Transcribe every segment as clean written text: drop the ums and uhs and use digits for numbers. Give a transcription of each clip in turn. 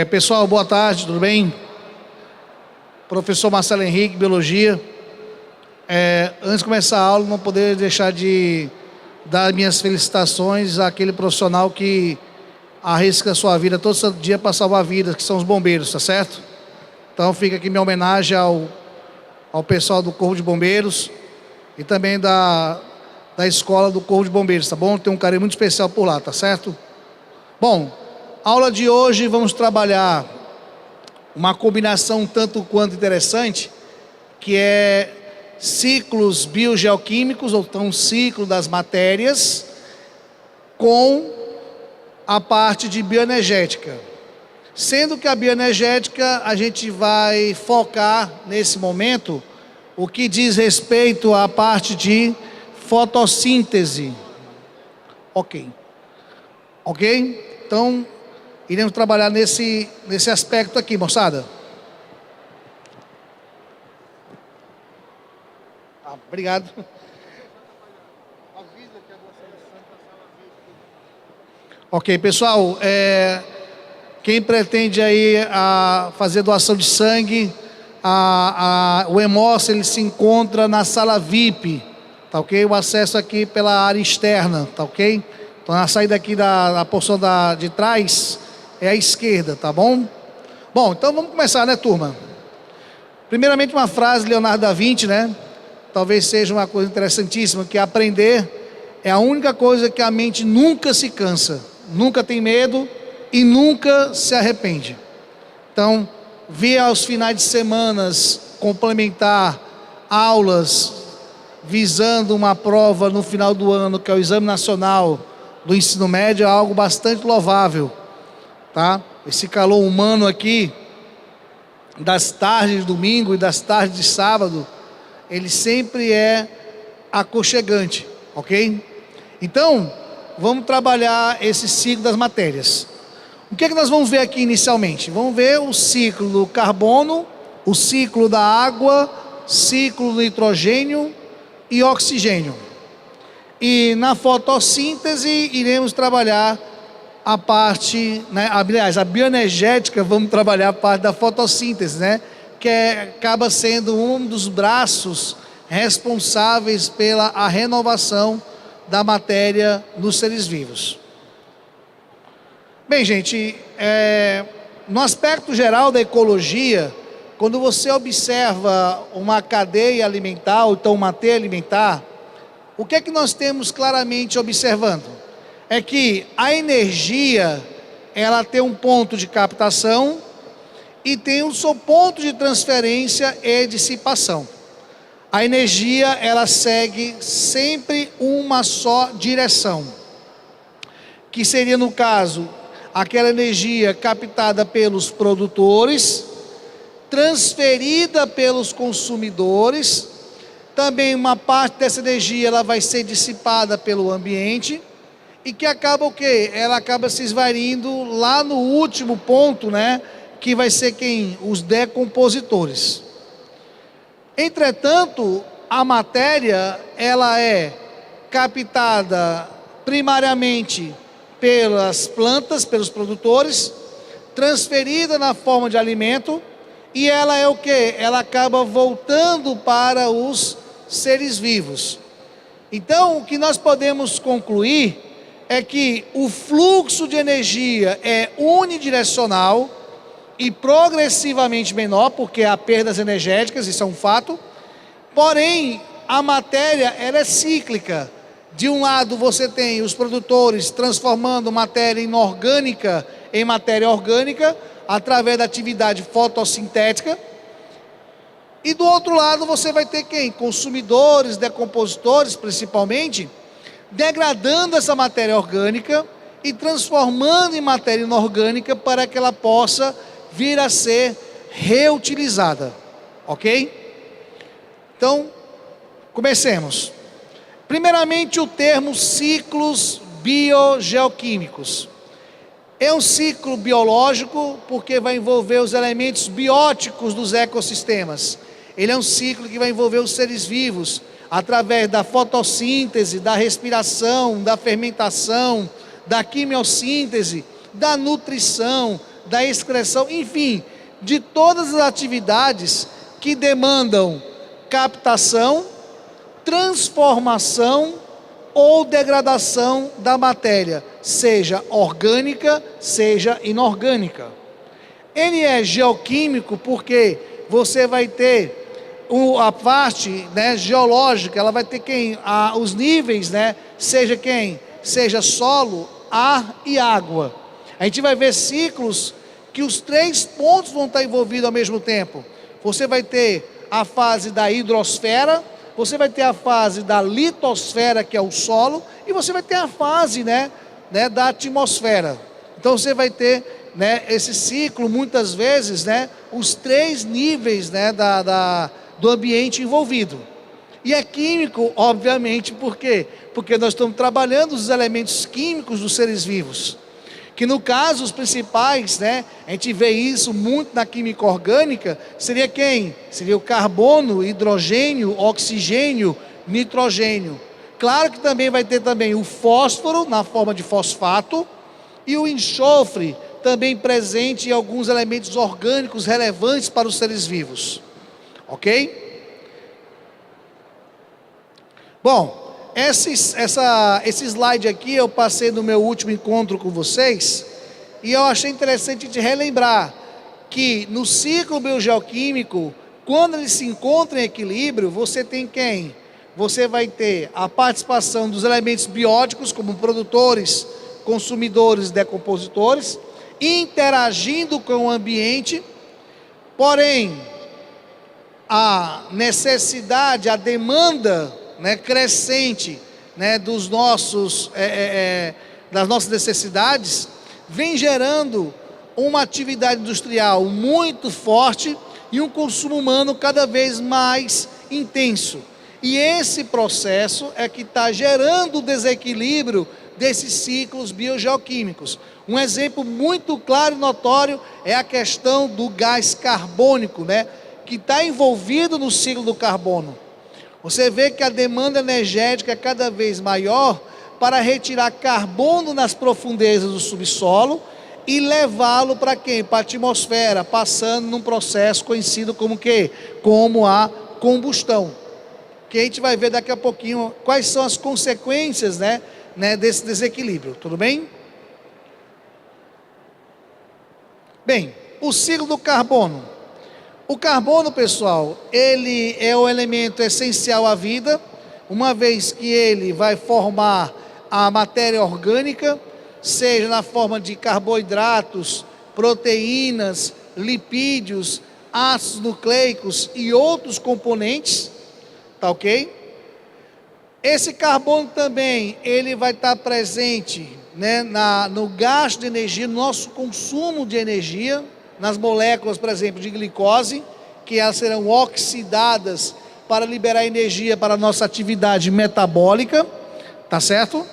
Pessoal, boa tarde, tudo bem? Professor Marcelo Henrique, Biologia. Antes de começar a aula, não poderia deixar de dar minhas felicitações àquele profissional que arrisca a sua vida todo dia para salvar vidas, que são os bombeiros, tá certo? Então fica aqui minha homenagem ao pessoal do Corpo de Bombeiros e também da escola do Corpo de Bombeiros, tá bom? Tem um carinho muito especial por lá, tá certo? Bom, aula de hoje vamos trabalhar uma combinação tanto quanto interessante, que é ciclos biogeoquímicos, ou então ciclo das matérias, com a parte de bioenergética. Sendo que a bioenergética a gente vai focar nesse momento o que diz respeito à parte de fotossíntese. Ok? Então, iremos trabalhar nesse aspecto aqui, moçada. Obrigado. Ok, pessoal, quem pretende aí fazer doação de sangue, o Hemócio, ele se encontra na sala VIP, tá ok? O acesso aqui pela área externa, tá ok? Então, a saída aqui da porção de trás é a esquerda, tá bom? Bom, então vamos começar, né, turma? Primeiramente, uma frase de Leonardo da Vinci, né? Talvez seja uma coisa interessantíssima, que aprender é a única coisa que a mente nunca se cansa, nunca tem medo e nunca se arrepende. Então, vir aos finais de semanas complementar aulas visando uma prova no final do ano, que é o Exame Nacional do Ensino Médio, é algo bastante louvável, tá? Esse calor humano aqui, das tardes de domingo e das tardes de sábado, ele sempre é aconchegante, ok? Então, vamos trabalhar esse ciclo das matérias. O que é que nós vamos ver aqui inicialmente? Vamos ver o ciclo do carbono, o ciclo da água, ciclo do nitrogênio e oxigênio. E na fotossíntese iremos trabalhar a parte, né, aliás, a bioenergética, vamos trabalhar a parte da fotossíntese, né? Que acaba sendo um dos braços responsáveis pela renovação da matéria nos seres vivos. Bem, gente, no aspecto geral da ecologia, quando você observa uma cadeia alimentar, ou então uma teia alimentar, o que é que nós temos claramente observando? É que a energia, ela tem um ponto de captação e tem o seu ponto de transferência e dissipação. A energia, ela segue sempre uma só direção, que seria, no caso, aquela energia captada pelos produtores, transferida pelos consumidores, também uma parte dessa energia ela vai ser dissipada pelo ambiente, e que acaba o quê? Ela acaba se esvaindo lá no último ponto, né? Que vai ser quem? Os decompositores. Entretanto, a matéria, ela é captada primariamente pelas plantas, pelos produtores, transferida na forma de alimento, e ela é o quê? Ela acaba voltando para os seres vivos. Então, o que nós podemos concluir é que o fluxo de energia é unidirecional e progressivamente menor, porque há perdas energéticas, isso é um fato. Porém, a matéria, ela é cíclica. De um lado você tem os produtores transformando matéria inorgânica em matéria orgânica, através da atividade fotossintética. E do outro lado você vai ter quem? Consumidores, decompositores principalmente, degradando essa matéria orgânica e transformando em matéria inorgânica para que ela possa vir a ser reutilizada, ok? Então, comecemos. Primeiramente, o termo ciclos biogeoquímicos. É um ciclo biológico porque vai envolver os elementos bióticos dos ecossistemas. Ele é um ciclo que vai envolver os seres vivos, através da fotossíntese, da respiração, da fermentação, da quimiossíntese, da nutrição, da excreção, enfim, de todas as atividades que demandam captação, transformação ou degradação da matéria, seja orgânica, seja inorgânica. Ele é geoquímico porque você vai ter a parte, né, geológica, ela vai ter os níveis, né, seja solo, ar e água. A gente vai ver ciclos que os 3 pontos vão estar envolvidos ao mesmo tempo. Você vai ter a fase da hidrosfera, você vai ter a fase da litosfera, que é o solo, e você vai ter a fase, né, da atmosfera. Então você vai ter, né, esse ciclo, muitas vezes, né, os 3 níveis, né, do ambiente envolvido. E é químico, obviamente, por quê? Porque nós estamos trabalhando os elementos químicos dos seres vivos, que no caso, os principais, né, a gente vê isso muito na química orgânica, seria quem? Seria o carbono, hidrogênio, oxigênio, nitrogênio. Claro que também vai ter também o fósforo, na forma de fosfato, e o enxofre, também presente em alguns elementos orgânicos relevantes para os seres vivos. Ok? Bom, esse slide aqui eu passei no meu último encontro com vocês, e eu achei interessante de relembrar que no ciclo biogeoquímico, quando ele se encontra em equilíbrio, você tem quem? Você vai ter a participação dos elementos bióticos, como produtores, consumidores, decompositores, interagindo com o ambiente, porém, a necessidade, a demanda, né, crescente, né, das nossas necessidades, vem gerando uma atividade industrial muito forte e um consumo humano cada vez mais intenso. E esse processo é que está gerando o desequilíbrio desses ciclos biogeoquímicos. Um exemplo muito claro e notório é a questão do gás carbônico, né, que está envolvido no ciclo do carbono. Você vê que a demanda energética é cada vez maior para retirar carbono nas profundezas do subsolo e levá-lo para quem? Para a atmosfera, passando num processo conhecido como quê? Como a combustão. Que a gente vai ver daqui a pouquinho quais são as consequências, né, desse desequilíbrio, tudo bem? Bem, o ciclo do carbono. O carbono, pessoal, ele é o elemento essencial à vida, uma vez que ele vai formar a matéria orgânica, seja na forma de carboidratos, proteínas, lipídios, ácidos nucleicos e outros componentes, tá ok? Esse carbono também, ele vai estar presente, né, no gasto de energia, no nosso consumo de energia, nas moléculas, por exemplo, de glicose, que elas serão oxidadas para liberar energia para a nossa atividade metabólica, tá certo?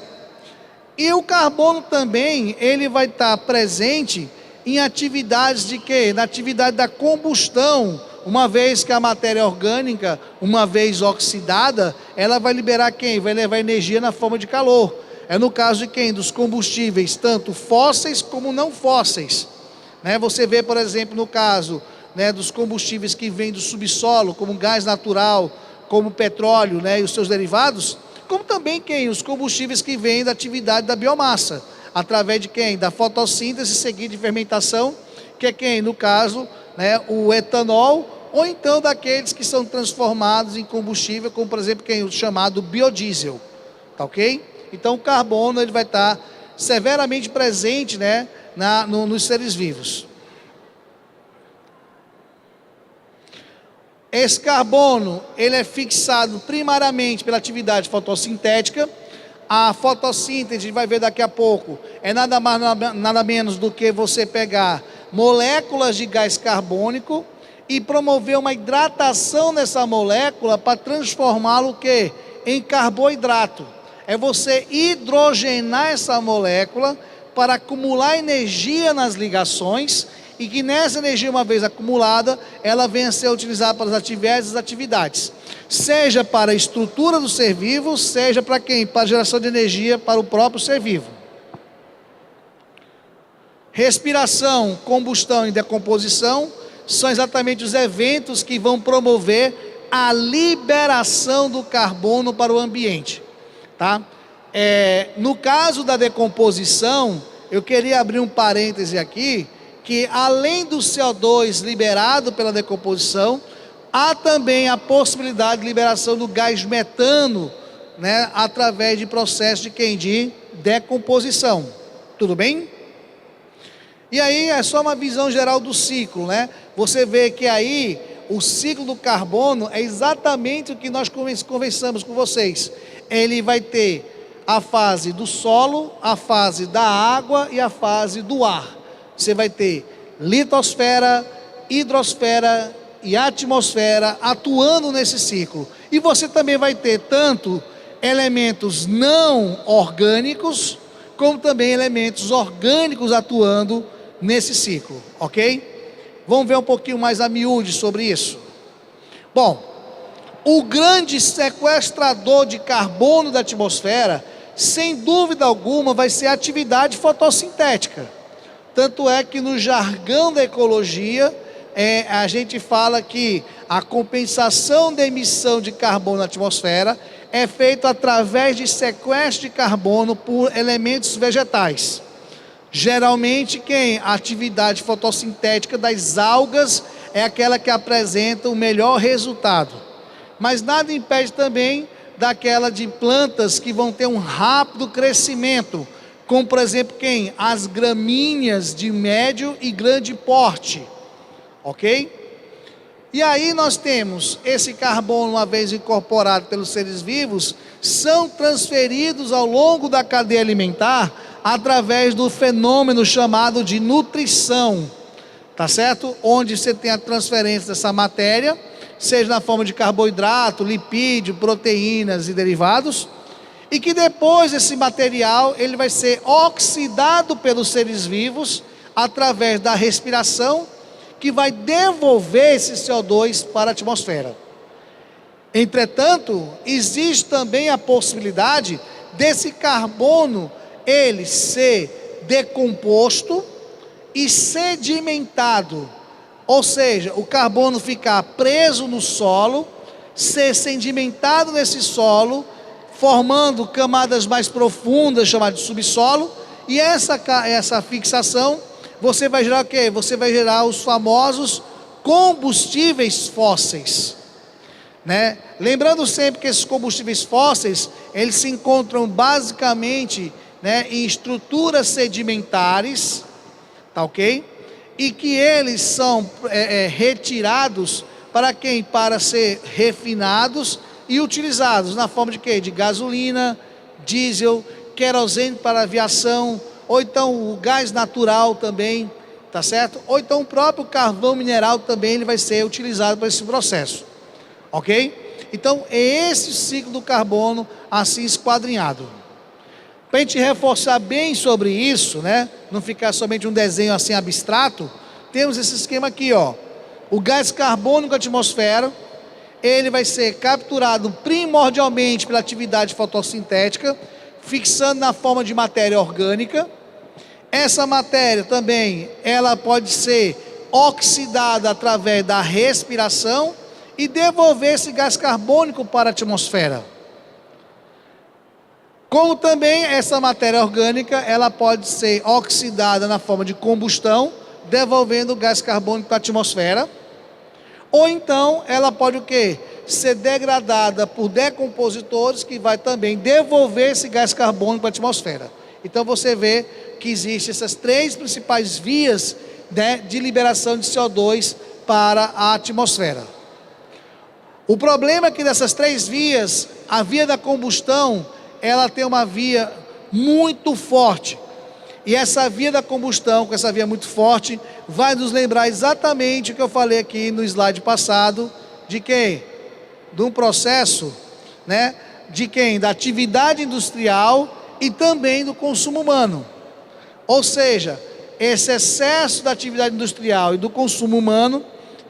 E o carbono também, ele vai estar presente em atividades de quê? Na atividade da combustão, uma vez que a matéria orgânica, uma vez oxidada, ela vai liberar quem? Vai levar energia na forma de calor. É no caso de quem? Dos combustíveis, tanto fósseis como não fósseis. Né? Você vê, por exemplo, no caso, né, dos combustíveis que vêm do subsolo, como gás natural, como petróleo, né, e os seus derivados, como também quem? Os combustíveis que vêm da atividade da biomassa, através de quem? Da fotossíntese seguida de fermentação, que é quem? No caso, né, o etanol, ou então daqueles que são transformados em combustível, como por exemplo quem? O chamado biodiesel, tá ok? Então o carbono ele vai estar severamente presente, né, nos seres vivos. Esse carbono, ele é fixado primariamente pela atividade fotossintética. A fotossíntese, a gente vai ver daqui a pouco, é nada mais, nada menos do que você pegar moléculas de gás carbônico e promover uma hidratação nessa molécula para transformá-lo o quê? Em carboidrato. É você hidrogenar essa molécula para acumular energia nas ligações e que nessa energia, uma vez acumulada, ela venha a ser utilizada para as diversas atividades, seja para a estrutura do ser vivo, seja para quem? Para a geração de energia para o próprio ser vivo. Respiração, combustão e decomposição são exatamente os eventos que vão promover a liberação do carbono para o ambiente, tá? No caso da decomposição, eu queria abrir um parêntese aqui, que além do CO2 liberado pela decomposição, há também a possibilidade de liberação do gás metano, né, através de processo de decomposição. Tudo bem? E aí é só uma visão geral do ciclo, né? Você vê que aí o ciclo do carbono é exatamente o que nós conversamos com vocês. Ele vai ter a fase do solo, a fase da água e a fase do ar. Você vai ter litosfera, hidrosfera e atmosfera atuando nesse ciclo. E você também vai ter tanto elementos não orgânicos, como também elementos orgânicos atuando nesse ciclo, ok? Vamos ver um pouquinho mais a miúde sobre isso. Bom, o grande sequestrador de carbono da atmosfera, sem dúvida alguma, vai ser a atividade fotossintética. Tanto é que no jargão da ecologia, a gente fala que a compensação da emissão de carbono na atmosfera é feita através de sequestro de carbono por elementos vegetais. Geralmente, a atividade fotossintética das algas é aquela que apresenta o melhor resultado. Mas nada impede também daquela de plantas que vão ter um rápido crescimento, como por exemplo as gramíneas de médio e grande porte, ok? E aí nós temos esse carbono, uma vez incorporado pelos seres vivos, são transferidos ao longo da cadeia alimentar através do fenômeno chamado de nutrição, tá certo? Onde você tem a transferência dessa matéria, seja na forma de carboidrato, lipídio, proteínas e derivados, e que depois esse material ele vai ser oxidado pelos seres vivos através da respiração, que vai devolver esse CO2 para a atmosfera. Entretanto, existe também a possibilidade desse carbono ele ser decomposto e sedimentado, ou seja, o carbono ficar preso no solo, ser sedimentado nesse solo, formando camadas mais profundas, chamadas de subsolo, e essa fixação, você vai gerar o quê? Você vai gerar os famosos combustíveis fósseis, né? Lembrando sempre que esses combustíveis fósseis, eles se encontram basicamente, né, em estruturas sedimentares, tá ok? E que eles são retirados para quem? Para ser refinados e utilizados na forma de quê? De gasolina, diesel, querosene para aviação, ou então o gás natural também, tá certo? Ou então o próprio carvão mineral também ele vai ser utilizado para esse processo, ok? Então é esse o ciclo do carbono assim esquadrinhado. Para a gente reforçar bem sobre isso, né? Não ficar somente um desenho assim abstrato, temos esse esquema aqui, ó. O gás carbônico da atmosfera, ele vai ser capturado primordialmente pela atividade fotossintética, fixando na forma de matéria orgânica. Essa matéria também, ela pode ser oxidada através da respiração e devolver esse gás carbônico para a atmosfera. Como também essa matéria orgânica, ela pode ser oxidada na forma de combustão, devolvendo o gás carbônico para a atmosfera. Ou então, ela pode o quê? Ser degradada por decompositores, que vai também devolver esse gás carbônico para a atmosfera. Então você vê que existem essas três principais vias, né, de liberação de CO2 para a atmosfera. O problema é que dessas três vias, a via da combustão, ela tem uma via muito forte. E essa via da combustão, com essa via muito forte, vai nos lembrar exatamente o que eu falei aqui no slide passado, de quem? De um processo, né, de quem? Da atividade industrial e também do consumo humano. Ou seja, esse excesso da atividade industrial e do consumo humano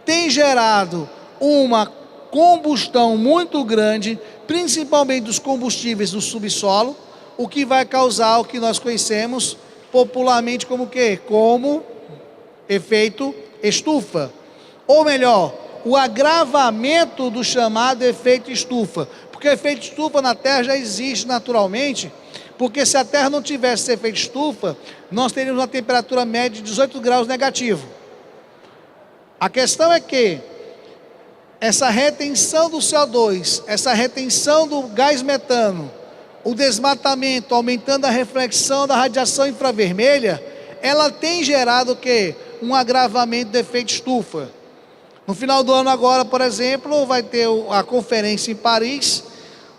tem gerado uma combustão muito grande, principalmente dos combustíveis do subsolo, o que vai causar o que nós conhecemos popularmente como o quê? Como efeito estufa. Ou melhor, o agravamento do chamado efeito estufa. Porque o efeito estufa na Terra já existe naturalmente, porque se a Terra não tivesse esse efeito estufa, nós teríamos uma temperatura média de 18 graus negativo. A questão é que essa retenção do CO2, essa retenção do gás metano, o desmatamento, aumentando a reflexão da radiação infravermelha, ela tem gerado o quê? Um agravamento do efeito estufa. No final do ano agora, por exemplo, vai ter a conferência em Paris,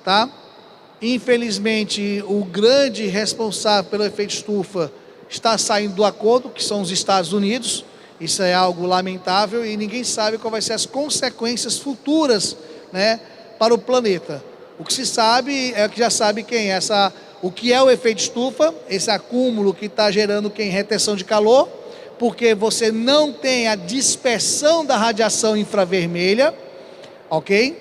tá? Infelizmente, o grande responsável pelo efeito estufa está saindo do acordo, que são os Estados Unidos. Isso é algo lamentável e ninguém sabe qual vai ser as consequências futuras, né, para o planeta. O que se sabe é que já sabe o que é o efeito estufa, esse acúmulo que está gerando retenção de calor, porque você não tem a dispersão da radiação infravermelha, ok?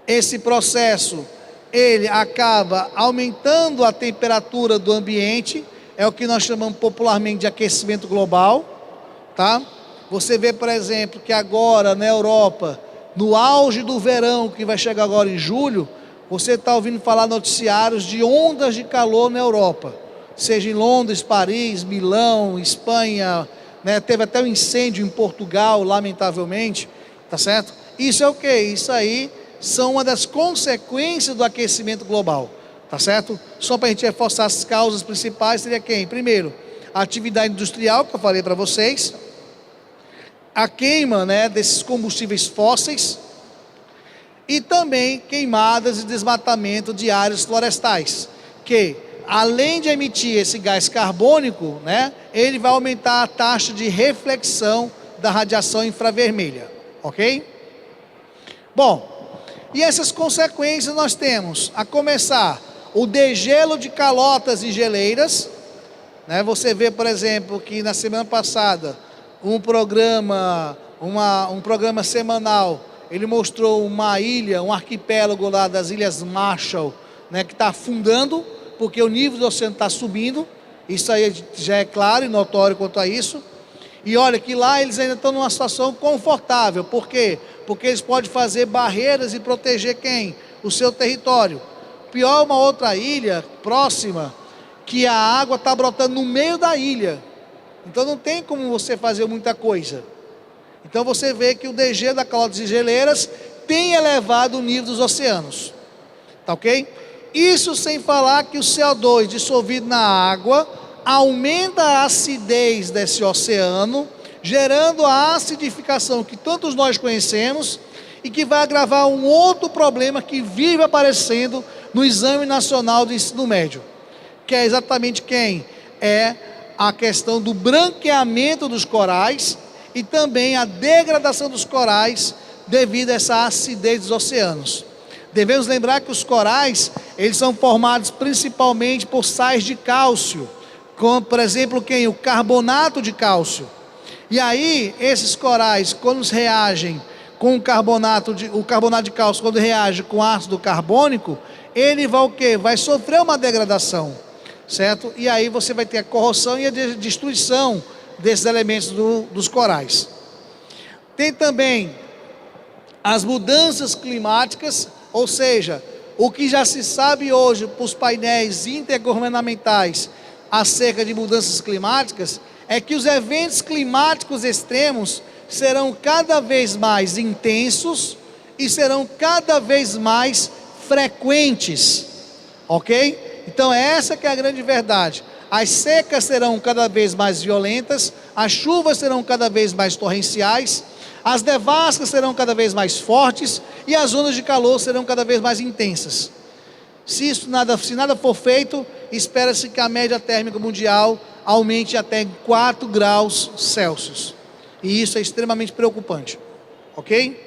Esse processo, ele acaba aumentando a temperatura do ambiente, é o que nós chamamos popularmente de aquecimento global, tá? Você vê, por exemplo, que agora na Europa, no auge do verão, que vai chegar agora em julho, você está ouvindo falar noticiários de ondas de calor na Europa, seja em Londres, Paris, Milão, Espanha, né? Teve até um incêndio em Portugal, lamentavelmente, tá certo? Isso é o quê? Isso aí são uma das consequências do aquecimento global, tá certo? Só para a gente reforçar as causas principais, seria quem? Primeiro, a atividade industrial, que eu falei para vocês, a queima, né, desses combustíveis fósseis, e também queimadas e desmatamento de áreas florestais, que além de emitir esse gás carbônico, né, ele vai aumentar a taxa de reflexão da radiação infravermelha, ok? Bom, e essas consequências nós temos, a começar, o degelo de calotas e geleiras, né? Você vê, por exemplo, que na semana passada, um programa semanal, ele mostrou uma ilha, um arquipélago lá das Ilhas Marshall, né, que está afundando, porque o nível do oceano está subindo. Isso aí já é claro e notório quanto a isso. E olha que lá eles ainda estão numa situação confortável. Por quê? Porque eles podem fazer barreiras e proteger quem? O seu território. Pior, uma outra ilha próxima, que a água está brotando no meio da ilha. Então não tem como você fazer muita coisa. Então você vê que o degelo das calotas e geleiras tem elevado o nível dos oceanos. Tá ok? Isso sem falar que o CO2 dissolvido na água aumenta a acidez desse oceano, gerando a acidificação que todos nós conhecemos e que vai agravar um outro problema que vive aparecendo no Exame Nacional do Ensino Médio, que é exatamente quem? É a questão do branqueamento dos corais e também a degradação dos corais devido a essa acidez dos oceanos. Devemos lembrar que os corais, eles são formados principalmente por sais de cálcio, como por exemplo quem? O carbonato de cálcio. E aí, esses corais, quando reagem com o carbonato de cálcio, quando reage com ácido carbônico, ele vai o quê? Vai sofrer uma degradação, certo? E aí você vai ter a corrosão e a destruição desses elementos dos corais. Tem também as mudanças climáticas, ou seja, o que já se sabe hoje para os painéis intergovernamentais acerca de mudanças climáticas, é que os eventos climáticos extremos serão cada vez mais intensos e serão cada vez mais frequentes, ok? Então essa que é a grande verdade. As secas serão cada vez mais violentas, as chuvas serão cada vez mais torrenciais, as nevascas serão cada vez mais fortes e as ondas de calor serão cada vez mais intensas. Se nada for feito, espera-se que a média térmica mundial aumente até 4 graus Celsius. E isso é extremamente preocupante, ok?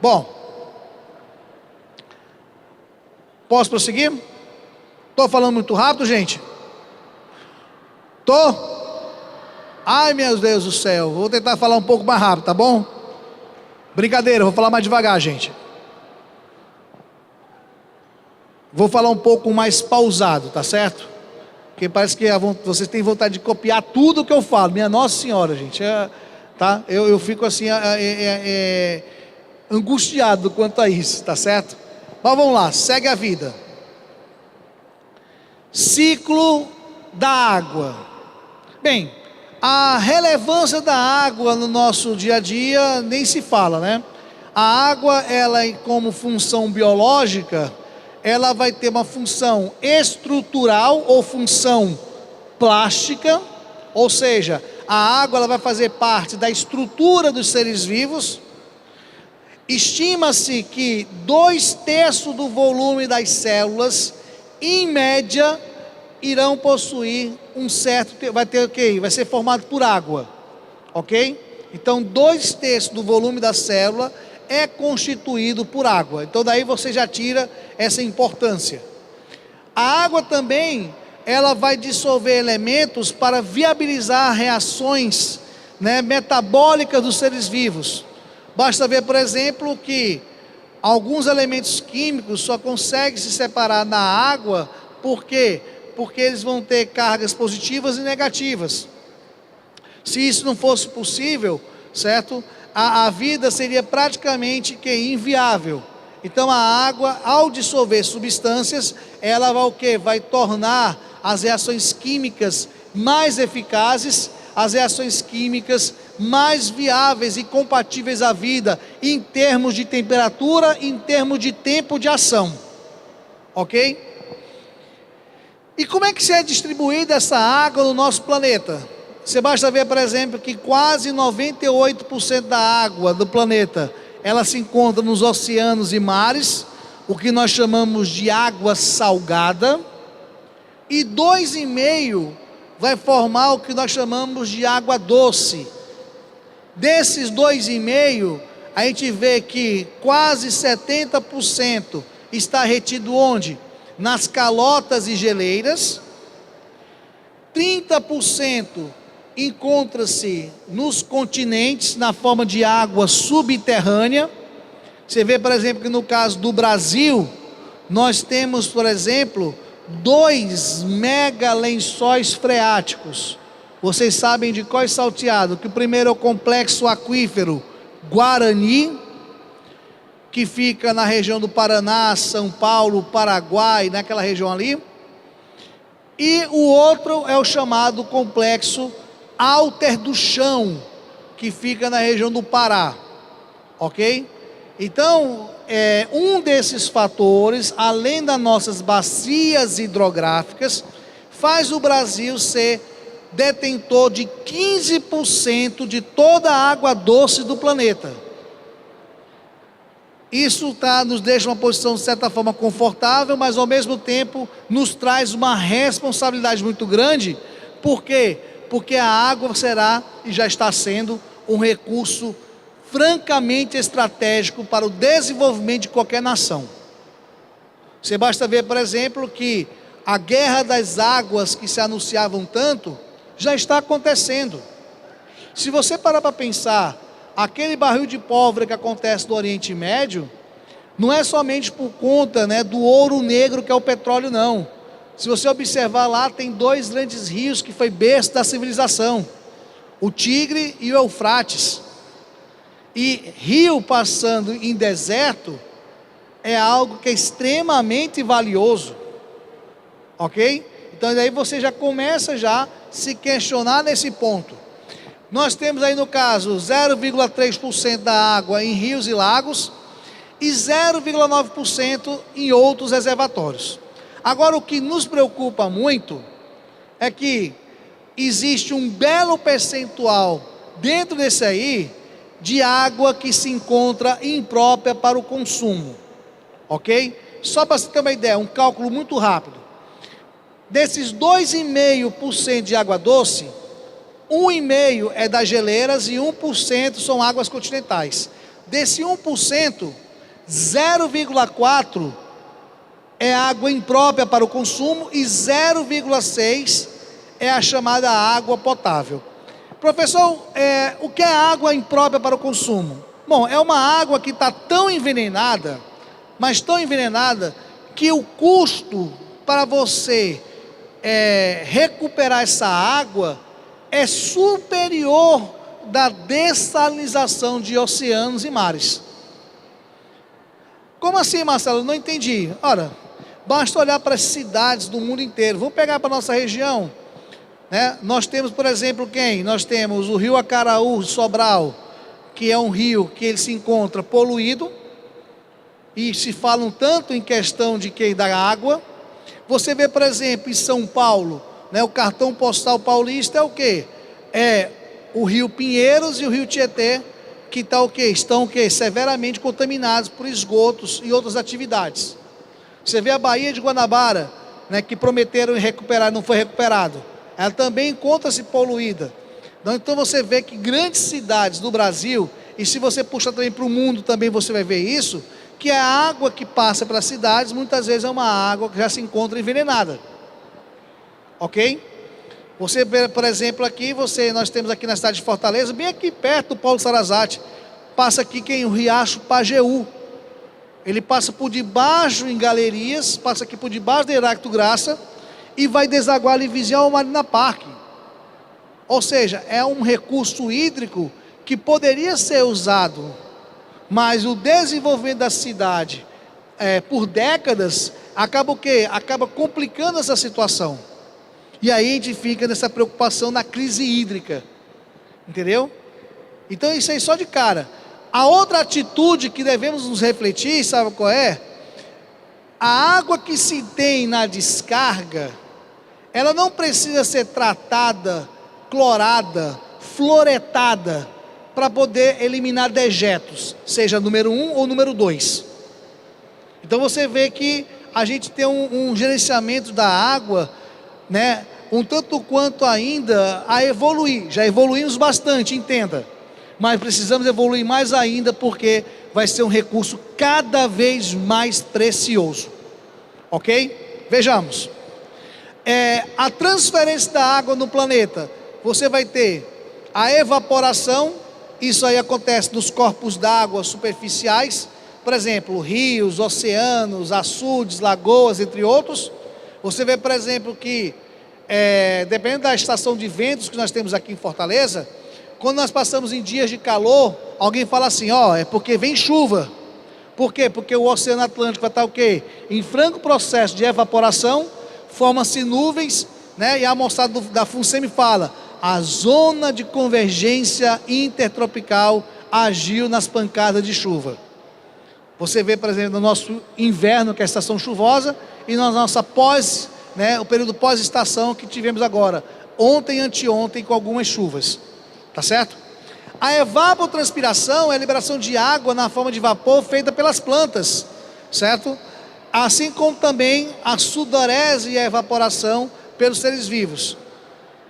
Bom, posso prosseguir? Estou falando muito rápido, gente? Ai, meu Deus do céu, vou tentar falar um pouco mais rápido, tá bom? Brincadeira, vou falar mais devagar, gente. Vou falar um pouco mais pausado, tá certo? porque parece que vocês têm vontade de copiar tudo que eu falo. Minha Nossa Senhora, gente, tá? Eu fico assim, angustiado quanto a isso, tá certo? Mas vamos lá, segue a vida. Ciclo da água. Bem, a relevância da água no nosso dia a dia nem se fala, né? A água, ela como função biológica, ela vai ter uma função estrutural ou função plástica, ou seja, a água ela vai fazer parte da estrutura dos seres vivos. Estima-se que 2/3 do volume das células, em média, irão possuir vai ser formado por água, ok? Então 2/3 do volume da célula é constituído por água. Então daí você já tira essa importância. A água também, ela vai dissolver elementos para viabilizar reações, né, metabólicas dos seres vivos. Basta ver, por exemplo, que alguns elementos químicos só conseguem se separar na água, por quê? Porque eles vão ter cargas positivas e negativas. Se isso não fosse possível, certo? A vida seria praticamente inviável. Então a água, ao dissolver substâncias, ela vai o quê? Vai tornar as reações químicas mais eficazes, as reações químicas mais viáveis e compatíveis à vida, em termos de temperatura, em termos de tempo de ação. Ok? E como é que se é distribuída essa água no nosso planeta? Você basta ver, por exemplo, que quase 98% da água do planeta, ela se encontra nos oceanos e mares, o que nós chamamos de água salgada, e 2,5% vai formar o que nós chamamos de água doce. Desses 2,5%, a gente vê que quase 70% está retido onde? Nas calotas e geleiras. 30% encontra-se nos continentes, na forma de água subterrânea. Você vê, por exemplo, que no caso do Brasil, nós temos, por exemplo, 2 mega lençóis freáticos. Vocês sabem de qual é salteado? Que o primeiro é o complexo aquífero Guarani, que fica na região do Paraná, São Paulo, Paraguai, naquela região ali. E o outro é o chamado complexo Alter do Chão, que fica na região do Pará, ok? Então, um desses fatores, além das nossas bacias hidrográficas, faz o Brasil ser detentor de 15% de toda a água doce do planeta. Isso nos deixa uma posição de certa forma confortável, mas ao mesmo tempo nos traz uma responsabilidade muito grande. Por quê? Porque a água será e já está sendo um recurso francamente estratégico para o desenvolvimento de qualquer nação. Você basta ver, por exemplo, que a guerra das águas que se anunciavam tanto, já está acontecendo. Se você parar para pensar, aquele barril de pólvora que acontece no Oriente Médio, não é somente por conta, né, do ouro negro que é o petróleo, não. Se você observar lá, tem 2 grandes rios que foi berço da civilização, o Tigre e o Eufrates. E rio passando em deserto é algo que é extremamente valioso, ok? Então daí você já começa a se questionar nesse ponto. Nós temos aí no caso 0,3% da água em rios e lagos e 0,9% em outros reservatórios. Agora o que nos preocupa muito é que existe um belo percentual dentro desse aí de água que se encontra imprópria para o consumo, ok? Só para você ter uma ideia, um cálculo muito rápido. Desses 2,5% de água doce, 1,5% é das geleiras e 1% são águas continentais. Desse 1%, 0,4% é água imprópria para o consumo e 0,6% é a chamada água potável. Professor, o que é água imprópria para o consumo? Bom, é uma água que está tão envenenada, mas tão envenenada, que o custo para você recuperar essa água é superior da dessalinização de oceanos e mares. Como assim, Marcelo? Não entendi. Ora, basta olhar para as cidades do mundo inteiro. Vamos pegar para a nossa região, né? Nós temos, por exemplo, quem? Nós temos o rio Acaraú, Sobral, que é um rio que ele se encontra poluído, e se falam tanto em questão de que da água. Você vê, por exemplo, em São Paulo, né, o cartão postal paulista é o quê? É o rio Pinheiros e o rio Tietê, que tá o quê? Estão o quê? Severamente contaminados por esgotos e outras atividades. Você vê a Baía de Guanabara, né, que prometeram recuperar, não foi recuperado. Ela também encontra-se poluída. Então você vê que grandes cidades do Brasil, e se você puxar também para o mundo, também você vai ver isso, que a água que passa pelas cidades, muitas vezes é uma água que já se encontra envenenada. Ok? Você vê, por exemplo, aqui, nós temos aqui na cidade de Fortaleza, bem aqui perto do Paulo Sarazate, passa aqui o riacho Pajeú. Ele passa por debaixo em galerias, passa aqui por debaixo da Heráclito Graça e vai desaguar ali vizinho ao Marina Parque. Ou seja, é um recurso hídrico que poderia ser usado, mas o desenvolvimento da cidade por décadas acaba o quê? Acaba complicando essa situação. E aí a gente fica nessa preocupação na crise hídrica, entendeu? Então isso aí só de cara. A outra atitude que devemos nos refletir, sabe qual é? A água que se tem na descarga, ela não precisa ser tratada, clorada, fluoretada, para poder eliminar dejetos, seja número 1 ou número 2. Então você vê que a gente tem um gerenciamento da água, né, um tanto quanto ainda a evoluir. Já evoluímos bastante, entenda, mas precisamos evoluir mais ainda, porque vai ser um recurso cada vez mais precioso. Ok? Vejamos. A transferência da água no planeta, você vai ter a evaporação. Isso aí acontece nos corpos d'água superficiais, por exemplo, rios, oceanos, açudes, lagoas, entre outros. Você vê, por exemplo, que dependendo da estação de ventos que nós temos aqui em Fortaleza, quando nós passamos em dias de calor, alguém fala assim, é porque vem chuva. Por quê? Porque o Oceano Atlântico vai estar o quê? Em franco processo de evaporação, formam-se nuvens, né? E a moçada da FUNSEMI fala, a zona de convergência intertropical agiu nas pancadas de chuva. Você vê, por exemplo, no nosso inverno, que é a estação chuvosa, e na nossa o período pós-estação que tivemos agora, ontem e anteontem, com algumas chuvas. Tá certo? A evapotranspiração é a liberação de água na forma de vapor feita pelas plantas, certo? Assim como também a sudorese e a evaporação pelos seres vivos.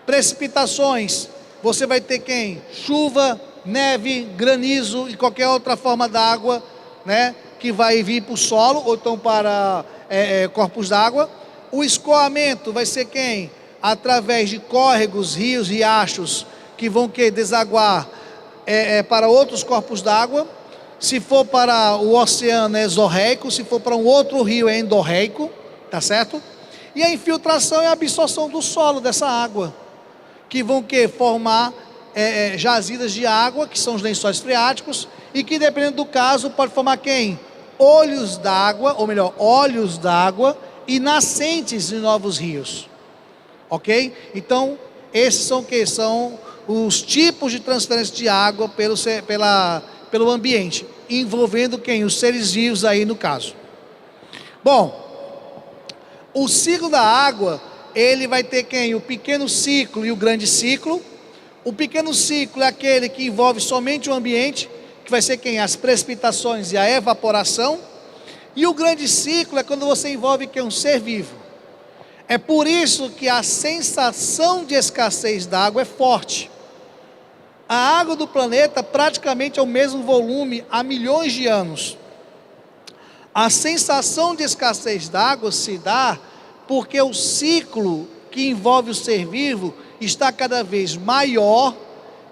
Precipitações, você vai ter quem? Chuva, neve, granizo e qualquer outra forma d'água, né, que vai vir para o solo ou então para corpos d'água. O escoamento vai ser quem? Através de córregos, rios, riachos, que vão desaguar para outros corpos d'água. Se for para o oceano é exorreico, se for para um outro rio é endorreico, tá certo? E a infiltração é a absorção do solo dessa água, que vão formar jazidas de água, que são os lençóis freáticos, e que dependendo do caso pode formar quem? Olhos d'água, ou melhor, olhos d'água e nascentes de novos rios. Ok? Então, esses são o quê? São os tipos de transferência de água pelo ambiente, envolvendo quem? Os seres vivos aí no caso. Bom, o ciclo da água, ele vai ter quem? O pequeno ciclo e o grande ciclo. O pequeno ciclo é aquele que envolve somente o ambiente, que vai ser quem? As precipitações e a evaporação. E o grande ciclo é quando você envolve quem? Um ser vivo. É por isso que a sensação de escassez d'água é forte. A água do planeta praticamente é o mesmo volume há milhões de anos. A sensação de escassez d'água se dá porque o ciclo que envolve o ser vivo está cada vez maior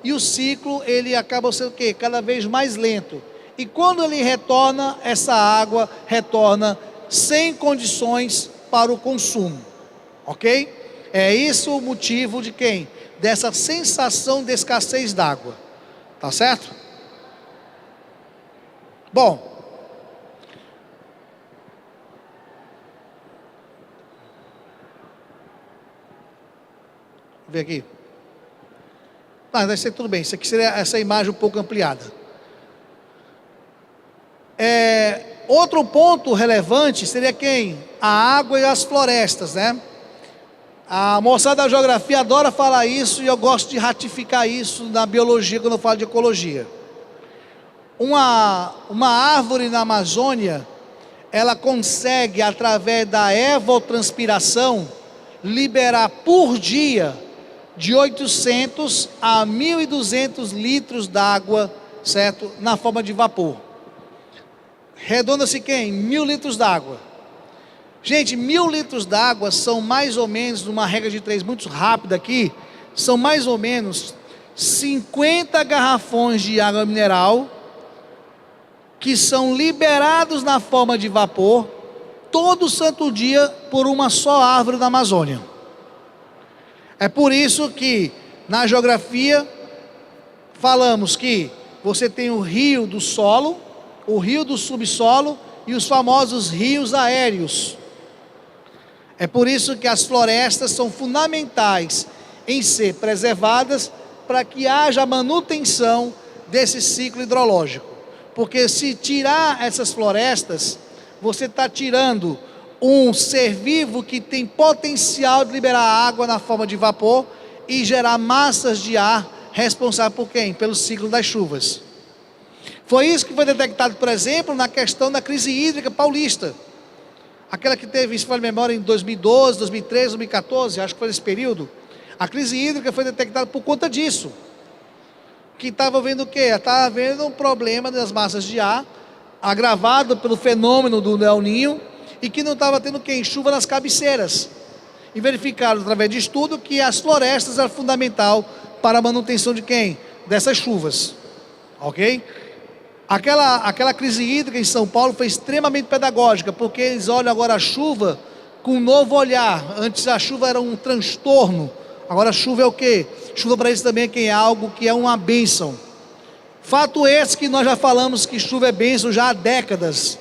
e o ciclo ele acaba sendo o quê? Cada vez mais lento. E quando ele retorna, essa água retorna sem condições para o consumo. Ok? É isso o motivo de quem? Dessa sensação de escassez d'água. Tá certo? Bom, vou ver aqui. Vai ser tudo bem. Isso aqui seria essa imagem um pouco ampliada. Outro ponto relevante seria quem? A água e as florestas, né? A moçada da geografia adora falar isso e eu gosto de ratificar isso na biologia quando eu falo de ecologia. Uma árvore na Amazônia, ela consegue, através da evapotranspiração, liberar por dia de 800 a 1.200 litros d'água, certo? Na forma de vapor. Redonda-se quem? 1.000 litros d'água. Gente, 1.000 litros d'água são mais ou menos, numa regra de 3 muito rápida aqui, são mais ou menos 50 garrafões de água mineral que são liberados na forma de vapor todo santo dia por uma só árvore da Amazônia. É por isso que na geografia falamos que você tem o rio do solo, o rio do subsolo e os famosos rios aéreos. É por isso que as florestas são fundamentais em ser preservadas para que haja manutenção desse ciclo hidrológico. Porque se tirar essas florestas, você está tirando um ser vivo que tem potencial de liberar água na forma de vapor e gerar massas de ar responsável por quem? Pelo ciclo das chuvas. Foi isso que foi detectado, por exemplo, na questão da crise hídrica paulista. Aquela que teve, se for memória, em 2012, 2013, 2014, acho que foi nesse período. A crise hídrica foi detectada por conta disso. Que estava vendo o quê? Estava havendo um problema das massas de ar, agravado pelo fenômeno do El Niño, e que não estava tendo quem? Chuva nas cabeceiras. E verificaram, através de estudo, que as florestas eram fundamental para a manutenção de quem? Dessas chuvas. Ok? Aquela crise hídrica em São Paulo foi extremamente pedagógica, porque eles olham agora a chuva com um novo olhar. Antes a chuva era um transtorno, agora a chuva é o quê? Chuva para eles também é algo que é uma bênção. Fato esse que nós já falamos que chuva é bênção já há décadas,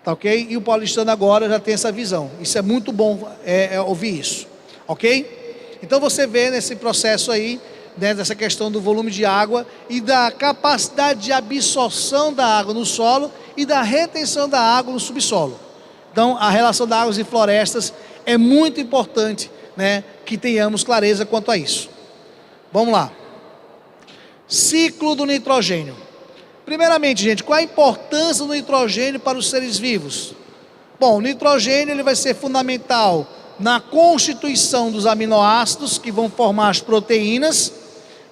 tá ok? E o paulistano agora já tem essa visão. Isso é muito bom ouvir isso, ok? Então você vê nesse processo aí, né, dessa questão do volume de água e da capacidade de absorção da água no solo e da retenção da água no subsolo. Então a relação das águas e florestas é muito importante, né, que tenhamos clareza quanto a isso. Vamos lá. Ciclo do nitrogênio. Primeiramente, gente, qual a importância do nitrogênio para os seres vivos? Bom, o nitrogênio ele vai ser fundamental na constituição dos aminoácidos que vão formar as proteínas,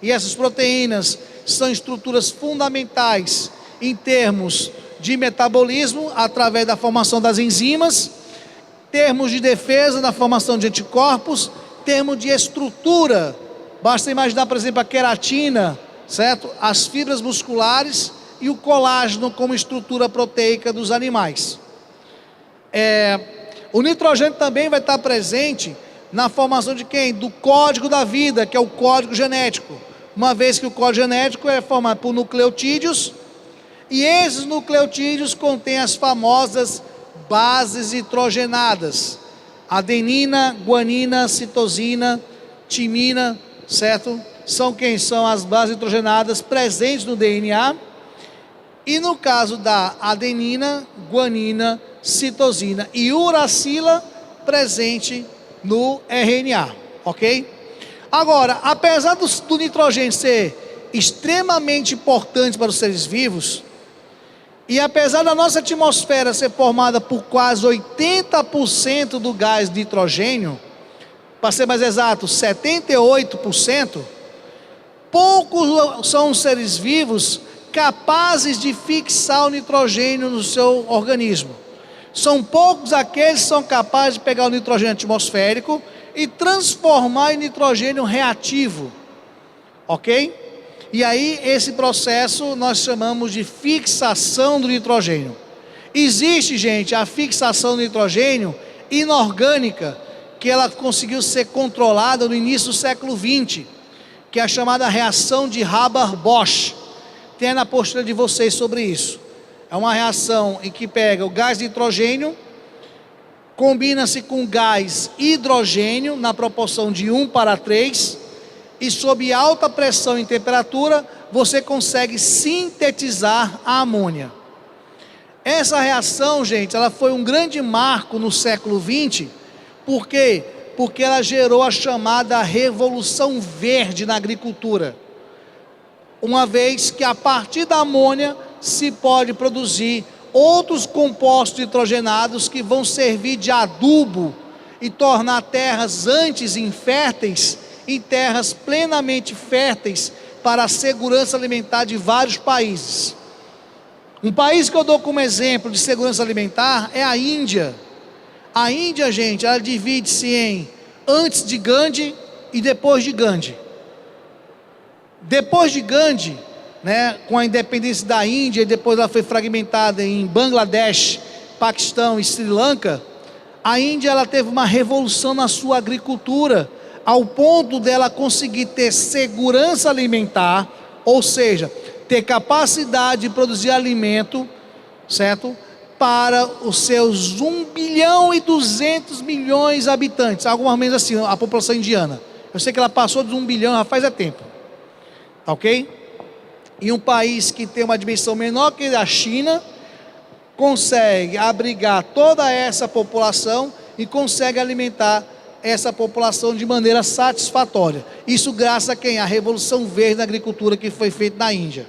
e essas proteínas são estruturas fundamentais em termos de metabolismo, através da formação das enzimas, termos de defesa na formação de anticorpos, termos de estrutura. Basta imaginar, por exemplo, a queratina, certo? As fibras musculares e o colágeno como estrutura proteica dos animais. O nitrogênio também vai estar presente na formação de quem? Do código da vida, que é o código genético. Uma vez que o código genético é formado por nucleotídeos, e esses nucleotídeos contêm as famosas bases nitrogenadas: adenina, guanina, citosina, timina, certo? São quem são as bases nitrogenadas presentes no DNA. E no caso da adenina, guanina, citosina e uracila, presente no RNA, ok? Agora, apesar do nitrogênio ser extremamente importante para os seres vivos, e apesar da nossa atmosfera ser formada por quase 80% do gás nitrogênio, para ser mais exato, 78%, poucos são os seres vivos capazes de fixar o nitrogênio no seu organismo. São poucos aqueles que são capazes de pegar o nitrogênio atmosférico e transformar em nitrogênio reativo, ok? E aí esse processo nós chamamos de fixação do nitrogênio. Existe, gente, a fixação do nitrogênio inorgânica, que ela conseguiu ser controlada no início do século XX, que é a chamada reação de Haber-Bosch. Tem na apostila de vocês sobre isso. É uma reação em que pega o gás de nitrogênio, combina-se com gás hidrogênio na proporção de 1:3, e sob alta pressão e temperatura você consegue sintetizar a amônia. Essa reação, gente, ela foi um grande marco no século XX. Por quê? Porque ela gerou a chamada Revolução Verde na agricultura. Uma vez que a partir da amônia se pode produzir outros compostos nitrogenados que vão servir de adubo e tornar terras antes inférteis em terras plenamente férteis para a segurança alimentar de vários países. Um país que eu dou como exemplo de segurança alimentar é a Índia. A Índia, gente, ela divide-se em antes de Gandhi e depois de Gandhi. Depois de Gandhi, né, com a independência da Índia, e depois ela foi fragmentada em Bangladesh, Paquistão e Sri Lanka, a Índia ela teve uma revolução na sua agricultura, ao ponto dela conseguir ter segurança alimentar, ou seja, ter capacidade de produzir alimento, certo? Para os seus 1.200.000.000 de habitantes, algo mais ou menos assim, a população indiana. Eu sei que ela passou de 1 bilhão já faz tempo, ok? E um país que tem uma dimensão menor que a China, consegue abrigar toda essa população e consegue alimentar essa população de maneira satisfatória. Isso graças a quem? A Revolução Verde na agricultura que foi feita na Índia,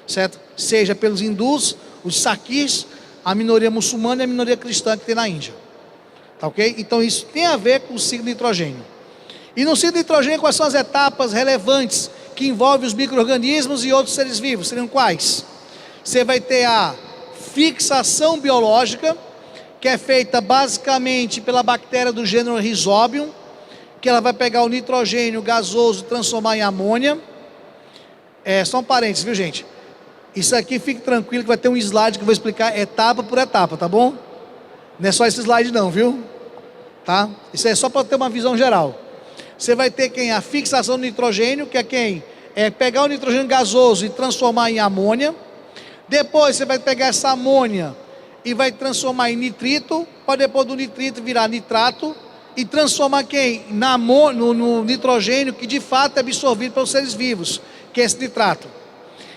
certo? Seja pelos hindus, os saquis, a minoria muçulmana e a minoria cristã que tem na Índia, tá ok? Então isso tem a ver com o ciclo de nitrogênio. E no ciclo de nitrogênio, quais são as etapas relevantes que envolvem os micro-organismos e outros seres vivos? Seriam quais? Você vai ter a fixação biológica, que é feita basicamente pela bactéria do gênero Rhizobium, que ela vai pegar o nitrogênio gasoso e transformar em amônia. Só um parênteses, viu, gente? Isso aqui, fique tranquilo que vai ter um slide que eu vou explicar etapa por etapa, tá bom? Não é só esse slide não, viu? Tá? Isso é só para ter uma visão geral. Você vai ter quem? A fixação do nitrogênio, que é quem? É pegar o nitrogênio gasoso e transformar em amônia. Depois você vai pegar essa amônia e vai transformar em nitrito, para depois do nitrito virar nitrato, e transformar quem? No nitrogênio, que de fato é absorvido pelos seres vivos, que é esse nitrato.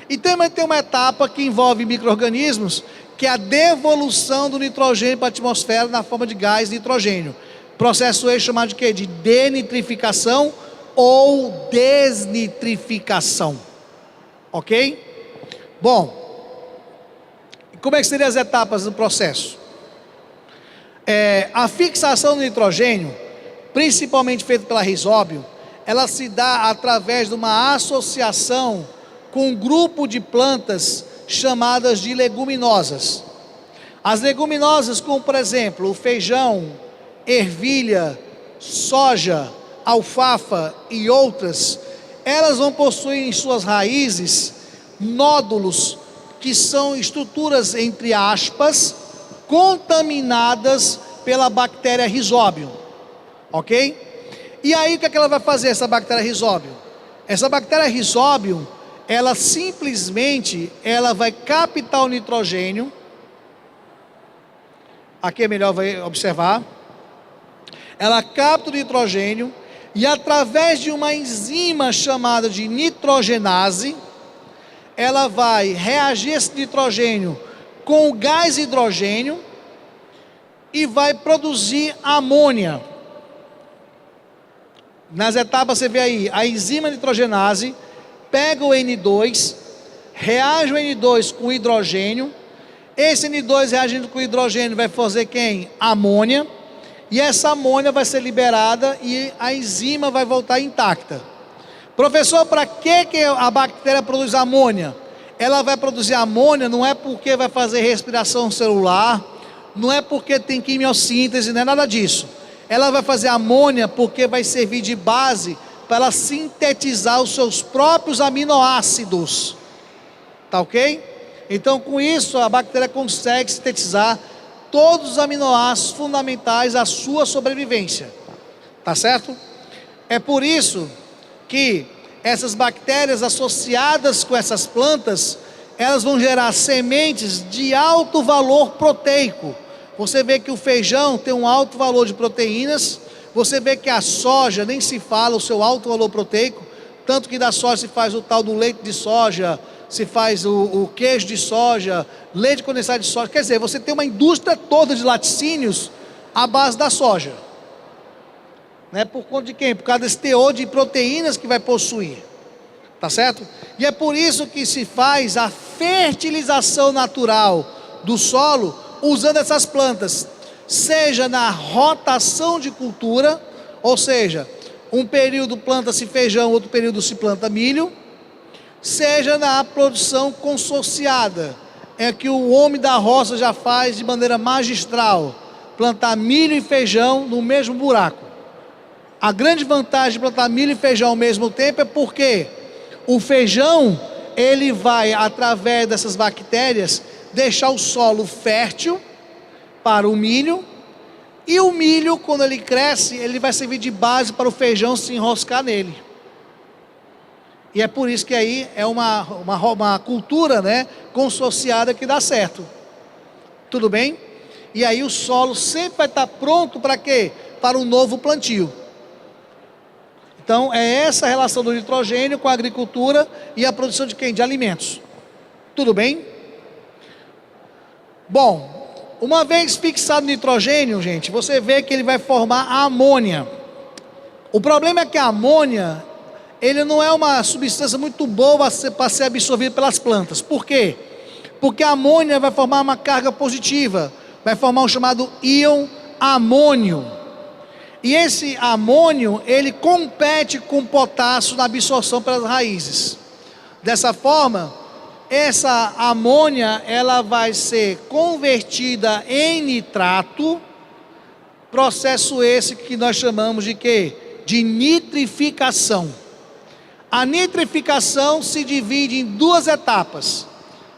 E também tem uma etapa que envolve micro-organismos, que é a devolução do nitrogênio para a atmosfera na forma de gás nitrogênio. Processo esse chamado de quê? De denitrificação ou desnitrificação. Ok? Bom, como é que seriam as etapas do processo? A fixação do nitrogênio, principalmente feita pela Rhizobium, ela se dá através de uma associação com um grupo de plantas chamadas de leguminosas. As leguminosas, como por exemplo o feijão, ervilha, soja, alfafa e outras, elas vão possuir em suas raízes nódulos que são estruturas, entre aspas, contaminadas pela bactéria Rhizobium, ok? E aí o que é que ela vai fazer, essa bactéria Rhizobium? Essa bactéria Rhizobium, ela simplesmente, ela vai captar o nitrogênio, aqui é melhor observar, ela capta o nitrogênio e através de uma enzima chamada de nitrogenase, ela vai reagir esse nitrogênio com o gás hidrogênio e vai produzir amônia. Nas etapas você vê aí, a enzima nitrogenase pega o N2, reage o N2 com hidrogênio, esse N2 reagindo com hidrogênio vai fazer quem? Amônia, e essa amônia vai ser liberada e a enzima vai voltar intacta. Professor, para que a bactéria produz amônia? Ela vai produzir amônia não é porque vai fazer respiração celular, não é porque tem quimiossíntese, não é nada disso. Ela vai fazer amônia porque vai servir de base para ela sintetizar os seus próprios aminoácidos. Tá ok? Então, com isso, a bactéria consegue sintetizar todos os aminoácidos fundamentais à sua sobrevivência. Tá certo? É por isso que essas bactérias associadas com essas plantas, elas vão gerar sementes de alto valor proteico. Você vê que o feijão tem um alto valor de proteínas, você vê que a soja, nem se fala o seu alto valor proteico, tanto que da soja se faz o tal do leite de soja, se faz o queijo de soja, leite condensado de soja. Quer dizer, você tem uma indústria toda de laticínios à base da soja. Né? Por conta de quem? Por causa desse teor de proteínas que vai possuir. Tá certo? E é por isso que se faz a fertilização natural do solo usando essas plantas, seja na rotação de cultura, ou seja, um período planta-se feijão, outro período se planta milho, seja na produção consorciada, é que o homem da roça já faz de maneira magistral, plantar milho e feijão no mesmo buraco. A grande vantagem de plantar milho e feijão ao mesmo tempo é porque o feijão, ele vai, através dessas bactérias, deixar o solo fértil para o milho, e o milho, quando ele cresce, ele vai servir de base para o feijão se enroscar nele. E é por isso que aí é uma cultura, né, consorciada que dá certo. Tudo bem? E aí o solo sempre vai estar pronto para quê? Para um novo plantio. Então é essa a relação do nitrogênio com a agricultura e a produção de quem? De alimentos. Tudo bem? Bom, uma vez fixado o nitrogênio, gente, você vê que ele vai formar a amônia. O problema é que a amônia, ele não é uma substância muito boa para ser absorvida pelas plantas. Por quê? Porque a amônia vai formar uma carga positiva, vai formar um chamado íon amônio. E esse amônio, ele compete com o potássio na absorção pelas raízes. Dessa forma, essa amônia, ela vai ser convertida em nitrato, processo esse que nós chamamos de quê? De nitrificação. A nitrificação se divide em duas etapas.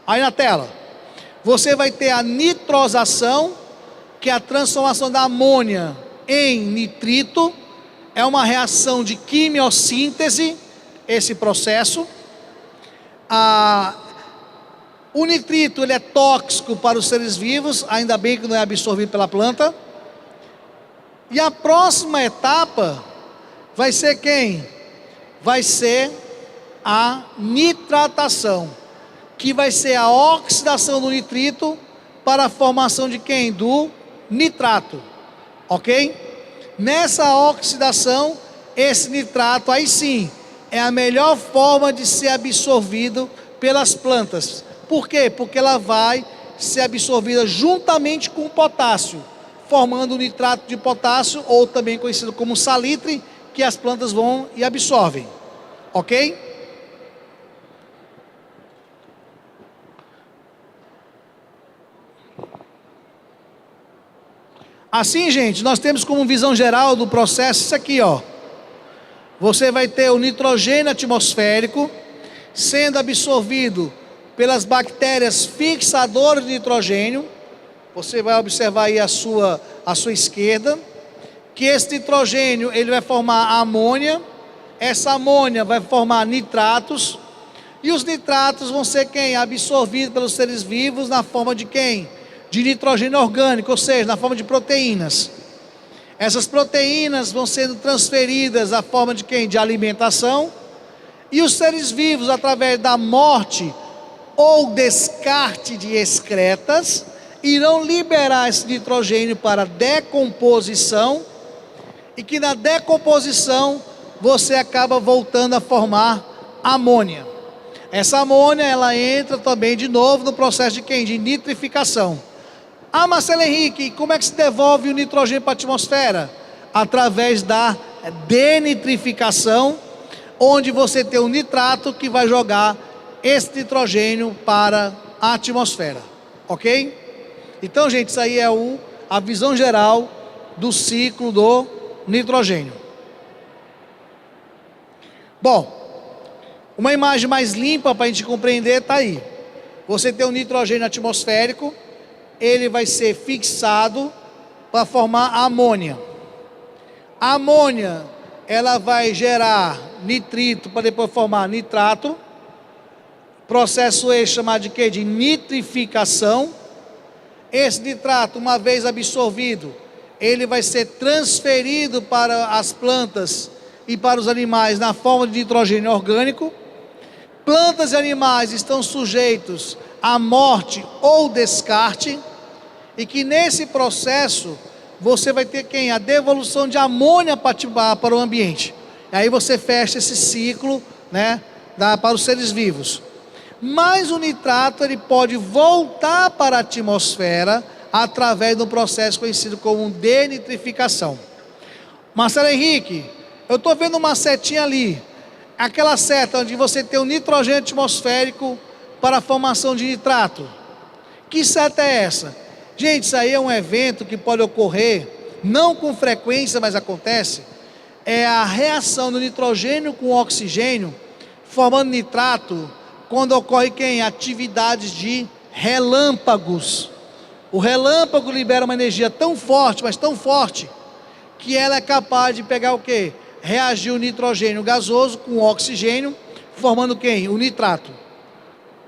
Aí na tela, você vai ter a nitrosação, que é a transformação da amônia em nitrito, é uma reação de quimiossíntese, esse processo. O nitrito, ele é tóxico para os seres vivos, ainda bem que não é absorvido pela planta. E a próxima etapa vai ser quem? Vai ser a nitratação, que vai ser a oxidação do nitrito para a formação de quem? Do nitrato. Ok? Nessa oxidação, esse nitrato, aí sim, é a melhor forma de ser absorvido pelas plantas. Por quê? Porque ela vai ser absorvida juntamente com o potássio, formando o nitrato de potássio, ou também conhecido como salitre, que as plantas vão e absorvem. Ok? Assim, gente, nós temos como visão geral do processo isso aqui, ó. Você vai ter o nitrogênio atmosférico sendo absorvido pelas bactérias fixadoras de nitrogênio. Você vai observar aí à sua esquerda, que esse nitrogênio, ele vai formar a amônia, essa amônia vai formar nitratos, e os nitratos vão ser quem? Absorvidos pelos seres vivos na forma de quem? De nitrogênio orgânico, ou seja, na forma de proteínas. Essas proteínas vão sendo transferidas à forma de quem? De alimentação, e os seres vivos, através da morte ou descarte de excretas, irão liberar esse nitrogênio para decomposição, e que na decomposição você acaba voltando a formar amônia. Essa amônia, ela entra também de novo no processo de quem? De nitrificação. Ah, Marcelo Henrique, como é que se devolve o nitrogênio para a atmosfera? Através da denitrificação, onde você tem o nitrato que vai jogar esse nitrogênio para a atmosfera. Ok? Então, gente, isso aí é a visão geral do ciclo do nitrogênio. Bom, uma imagem mais limpa para a gente compreender está aí. Você tem o nitrogênio atmosférico, ele vai ser fixado para formar a amônia. A amônia, ela vai gerar nitrito para depois formar nitrato. Processo esse chamado de quê? De nitrificação. Esse nitrato, uma vez absorvido, ele vai ser transferido para as plantas e para os animais na forma de nitrogênio orgânico. Plantas e animais estão sujeitos à morte ou descarte, e que nesse processo você vai ter quem? A devolução de amônia para o ambiente. E aí você fecha esse ciclo, né, para os seres vivos. Mas o nitrato ele pode voltar para a atmosfera através do processo conhecido como denitrificação. Marcelo Henrique, eu estou vendo uma setinha ali, aquela seta onde você tem o nitrogênio atmosférico para a formação de nitrato. Que seta é essa? Gente, isso aí é um evento que pode ocorrer, não com frequência, mas acontece. É a reação do nitrogênio com o oxigênio, formando nitrato, quando ocorre quem? Atividades de relâmpagos. O relâmpago libera uma energia tão forte, mas tão forte, que ela é capaz de pegar o quê? Reagir o nitrogênio gasoso com o oxigênio, formando quem? O nitrato.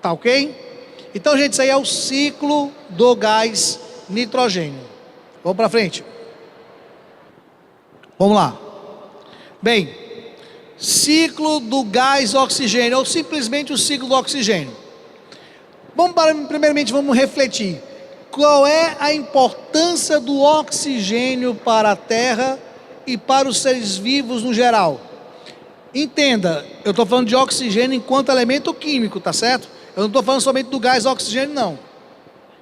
Tá ok? Então, gente, isso aí é o ciclo do gás nitrogênio. Vamos para frente. Vamos lá. Bem, ciclo do gás oxigênio, ou simplesmente o ciclo do oxigênio. Primeiramente, vamos refletir. Qual é a importância do oxigênio para a Terra e para os seres vivos no geral? Entenda, eu estou falando de oxigênio enquanto elemento químico, tá certo? Eu não estou falando somente do gás oxigênio, não.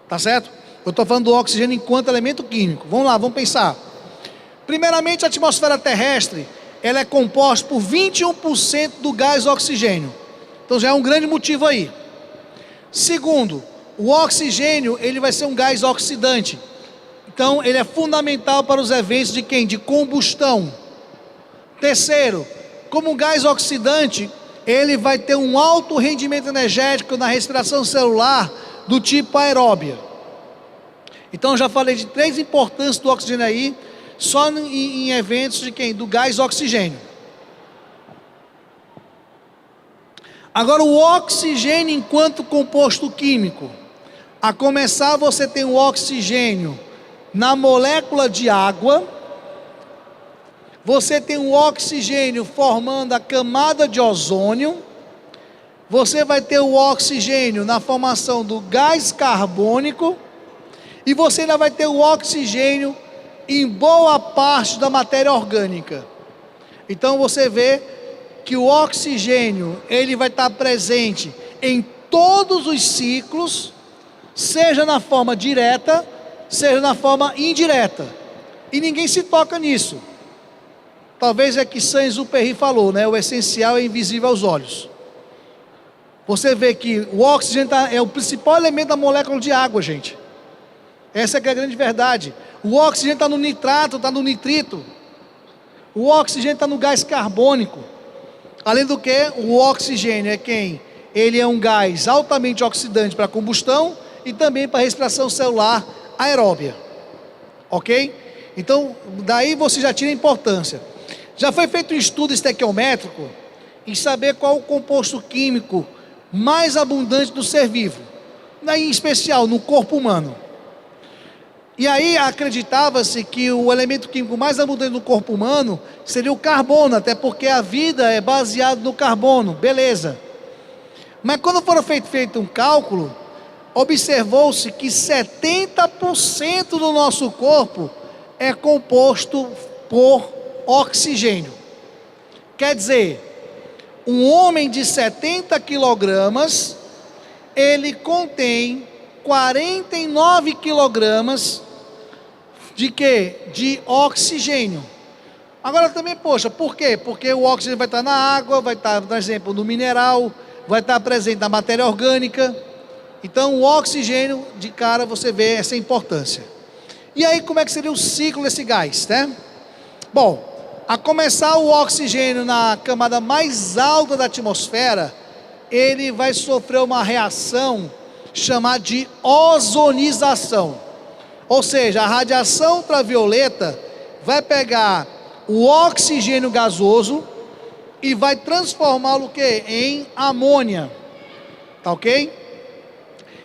Tá certo? Eu estou falando do oxigênio enquanto elemento químico. Vamos lá, vamos pensar. Primeiramente, a atmosfera terrestre, ela é composta por 21% do gás oxigênio. Então já é um grande motivo aí. Segundo, o oxigênio, ele vai ser um gás oxidante. Então, ele é fundamental para os eventos de quem? De combustão. Terceiro, como um gás oxidante, ele vai ter um alto rendimento energético na respiração celular do tipo aeróbia. Então, eu já falei de 3 importâncias do oxigênio aí, só em eventos de quem? Do gás oxigênio. Agora, o oxigênio enquanto composto químico. A começar, você tem o oxigênio na molécula de água. Você tem o oxigênio formando a camada de ozônio. Você vai ter o oxigênio na formação do gás carbônico. E você ainda vai ter o oxigênio em boa parte da matéria orgânica. Então você vê que o oxigênio, ele vai estar presente em todos os ciclos, seja na forma direta, seja na forma indireta. E ninguém se toca nisso. Talvez é que Saint-Exupéry falou, né? O essencial é invisível aos olhos. Você vê que o oxigênio é o principal elemento da molécula de água, gente. Essa é que é a grande verdade. O oxigênio está no nitrato, está no nitrito. O oxigênio está no gás carbônico. Além do que, o oxigênio é quem? Ele é um gás altamente oxidante para combustão e também para respiração celular aeróbia. Ok? Então, daí você já tira a importância. Já foi feito um estudo estequiométrico em saber qual o composto químico mais abundante do ser vivo, em especial no corpo humano. E aí acreditava-se que o elemento químico mais abundante no corpo humano seria o carbono, até porque a vida é baseada no carbono, beleza. Mas quando foram feito um cálculo, observou-se que 70% do nosso corpo é composto por oxigênio. Quer dizer, um homem de 70 quilogramas, ele contém 49 quilogramas de quê? De oxigênio. Agora também, poxa, por quê? Porque o oxigênio vai estar na água, vai estar, por exemplo, no mineral, vai estar presente na matéria orgânica. Então, o oxigênio, de cara, você vê essa importância. E aí, como é que seria o ciclo desse gás, né? Bom, a começar o oxigênio na camada mais alta da atmosfera, ele vai sofrer uma reação chamada de ozonização. Ou seja, a radiação ultravioleta vai pegar o oxigênio gasoso e vai transformá-lo o quê? Em amônia, tá ok?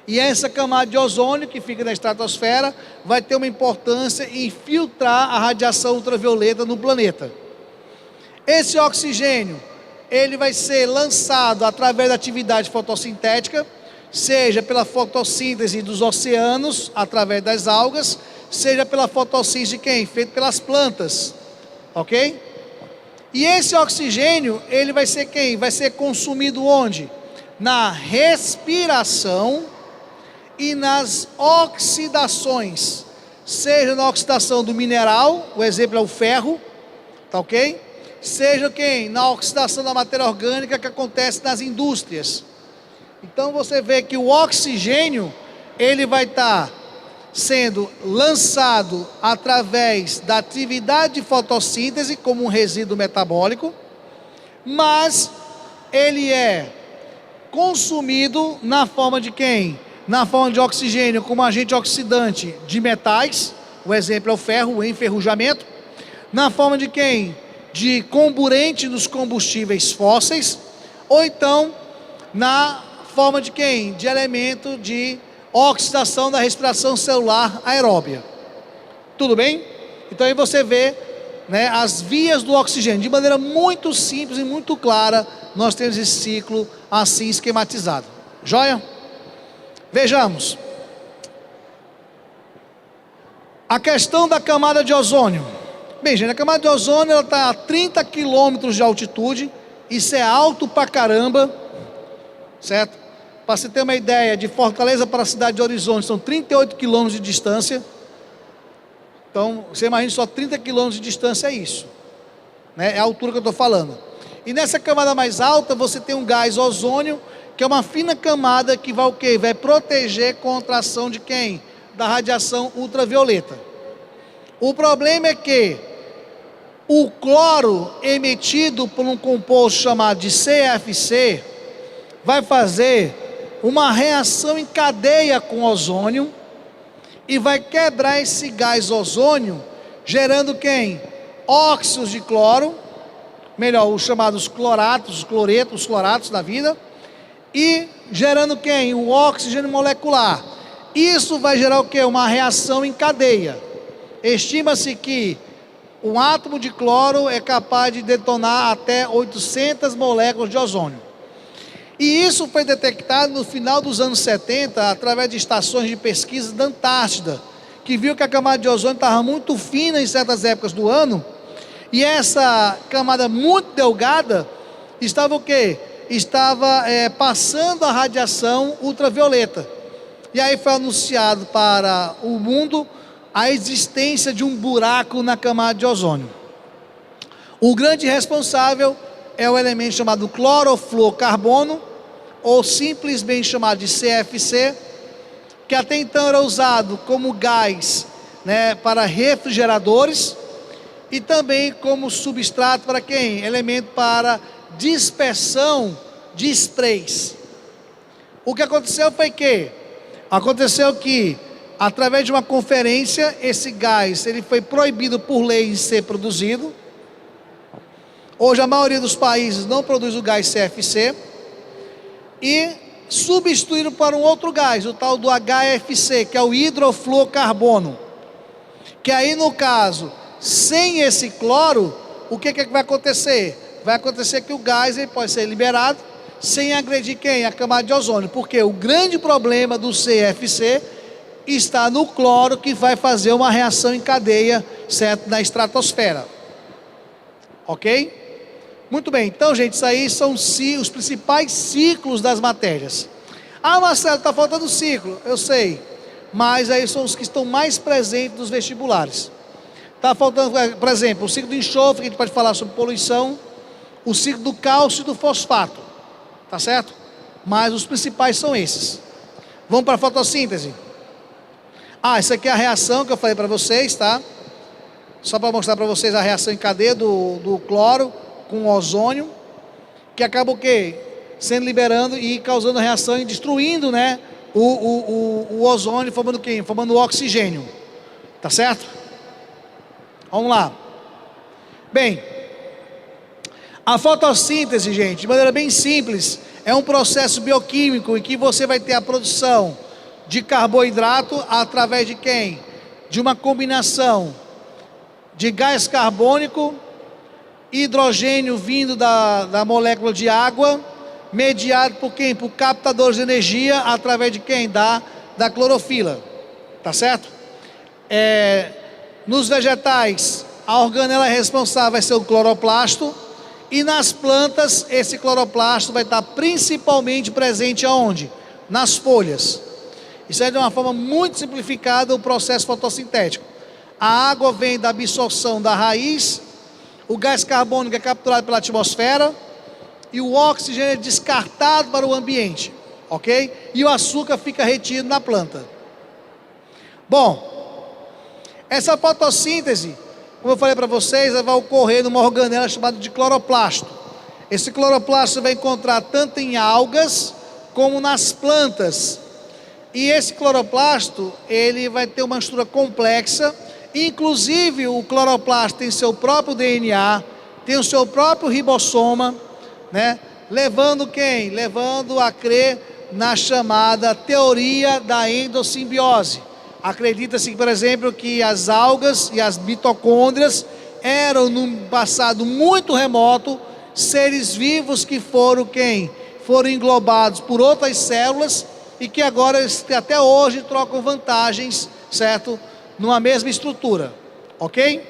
E essa camada de ozônio que fica na estratosfera vai ter uma importância em filtrar a radiação ultravioleta no planeta. Esse oxigênio, ele vai ser lançado através da atividade fotossintética, seja pela fotossíntese dos oceanos, através das algas, seja pela fotossíntese de quem? Feito pelas plantas, ok? E esse oxigênio, ele vai ser quem? Vai ser consumido onde? Na respiração e nas oxidações, seja na oxidação do mineral, o exemplo é o ferro, tá ok? Seja quem? Na oxidação da matéria orgânica que acontece nas indústrias. Então você vê que o oxigênio, ele vai estar sendo lançado através da atividade de fotossíntese como um resíduo metabólico, mas ele é consumido na forma de quem? Na forma de oxigênio como agente oxidante de metais, o exemplo é o ferro, o enferrujamento, na forma de quem? De comburente dos combustíveis fósseis, ou então na forma de quem? De elemento de oxidação da respiração celular aeróbia. Tudo bem? Então aí você vê, né, as vias do oxigênio, de maneira muito simples e muito clara, nós temos esse ciclo assim esquematizado. Joia? Vejamos. A questão da camada de ozônio. Bem, gente, a camada de ozônio ela está a 30 quilômetros de altitude, isso é alto pra caramba, certo? Para você ter uma ideia, de Fortaleza para a cidade de Horizonte são 38 quilômetros de distância. Então, você imagina só 30 quilômetros de distância é isso, né? É a altura que eu estou falando. E nessa camada mais alta você tem um gás ozônio, que é uma fina camada que vai o quê? Vai proteger contra a ação de quem? Da radiação ultravioleta. O problema é que o cloro emitido por um composto chamado de CFC vai fazer uma reação em cadeia com ozônio e vai quebrar esse gás ozônio, gerando quem? Óxidos de cloro, melhor, os chamados cloratos, os cloretos, os cloratos da vida, e gerando quem? O oxigênio molecular. Isso vai gerar o quê? Uma reação em cadeia. Estima-se que um átomo de cloro é capaz de detonar até 800 moléculas de ozônio. E isso foi detectado no final dos anos 70, através de estações de pesquisa da Antártida, que viu que a camada de ozônio estava muito fina em certas épocas do ano, e essa camada muito delgada estava o quê? Estava passando a radiação ultravioleta. E aí foi anunciado para o mundo a existência de um buraco na camada de ozônio. O grande responsável é o elemento chamado clorofluorcarbono, ou simplesmente chamado de CFC, que até então era usado como gás, né, para refrigeradores e também como substrato para quem? Elemento para dispersão de sprays. O que aconteceu foi que através de uma conferência, esse gás ele foi proibido por lei de ser produzido. Hoje a maioria dos países não produz o gás CFC e substituíram por um outro gás, o tal do HFC, que é o hidrofluorcarbono. Que aí no caso, sem esse cloro, o que vai acontecer? Vai acontecer que o gás ele pode ser liberado sem agredir quem? A camada de ozônio, porque o grande problema do CFC está no cloro, que vai fazer uma reação em cadeia, certo? Na estratosfera. Ok? Muito bem, então gente, isso aí são os principais ciclos das matérias. Ah, Marcelo, está faltando ciclo, eu sei, mas aí são os que estão mais presentes nos vestibulares. Está faltando, por exemplo, o ciclo do enxofre, que a gente pode falar sobre poluição, o ciclo do cálcio e do fosfato, tá certo? Mas os principais são esses. Vamos para a fotossíntese. Ah, essa aqui é a reação que eu falei para vocês, tá? Só para mostrar para vocês a reação em cadeia do cloro com o ozônio, que acaba o quê? Sendo liberando e causando reação e destruindo, né, o ozônio, formando quem? Formando o oxigênio, tá certo? Vamos lá. Bem, a fotossíntese, gente, de maneira bem simples, é um processo bioquímico em que você vai ter a produção de carboidrato através de quem? De uma combinação de gás carbônico, hidrogênio vindo da molécula de água, mediado por quem? Por captadores de energia através de quem? Da clorofila, tá certo? Nos vegetais, a organela responsável vai ser o cloroplasto, e nas plantas, esse cloroplasto vai estar principalmente presente aonde? Nas folhas. Isso é de uma forma muito simplificada o processo fotossintético. A água vem da absorção da raiz, o gás carbônico é capturado pela atmosfera e o oxigênio é descartado para o ambiente, ok? E o açúcar fica retido na planta. Bom, essa fotossíntese, como eu falei para vocês, vai ocorrer numa organela chamada de cloroplasto. Esse cloroplasto vai encontrar tanto em algas como nas plantas. E esse cloroplasto, ele vai ter uma estrutura complexa. Inclusive, o cloroplasto tem seu próprio DNA, tem o seu próprio ribossoma, né? Levando quem? Levando a crer na chamada teoria da endossimbiose. Acredita-se, por exemplo, que as algas e as mitocôndrias eram, num passado muito remoto, seres vivos que foram quem? Foram englobados por outras células e que agora, até hoje, trocam vantagens, certo? Numa mesma estrutura, ok?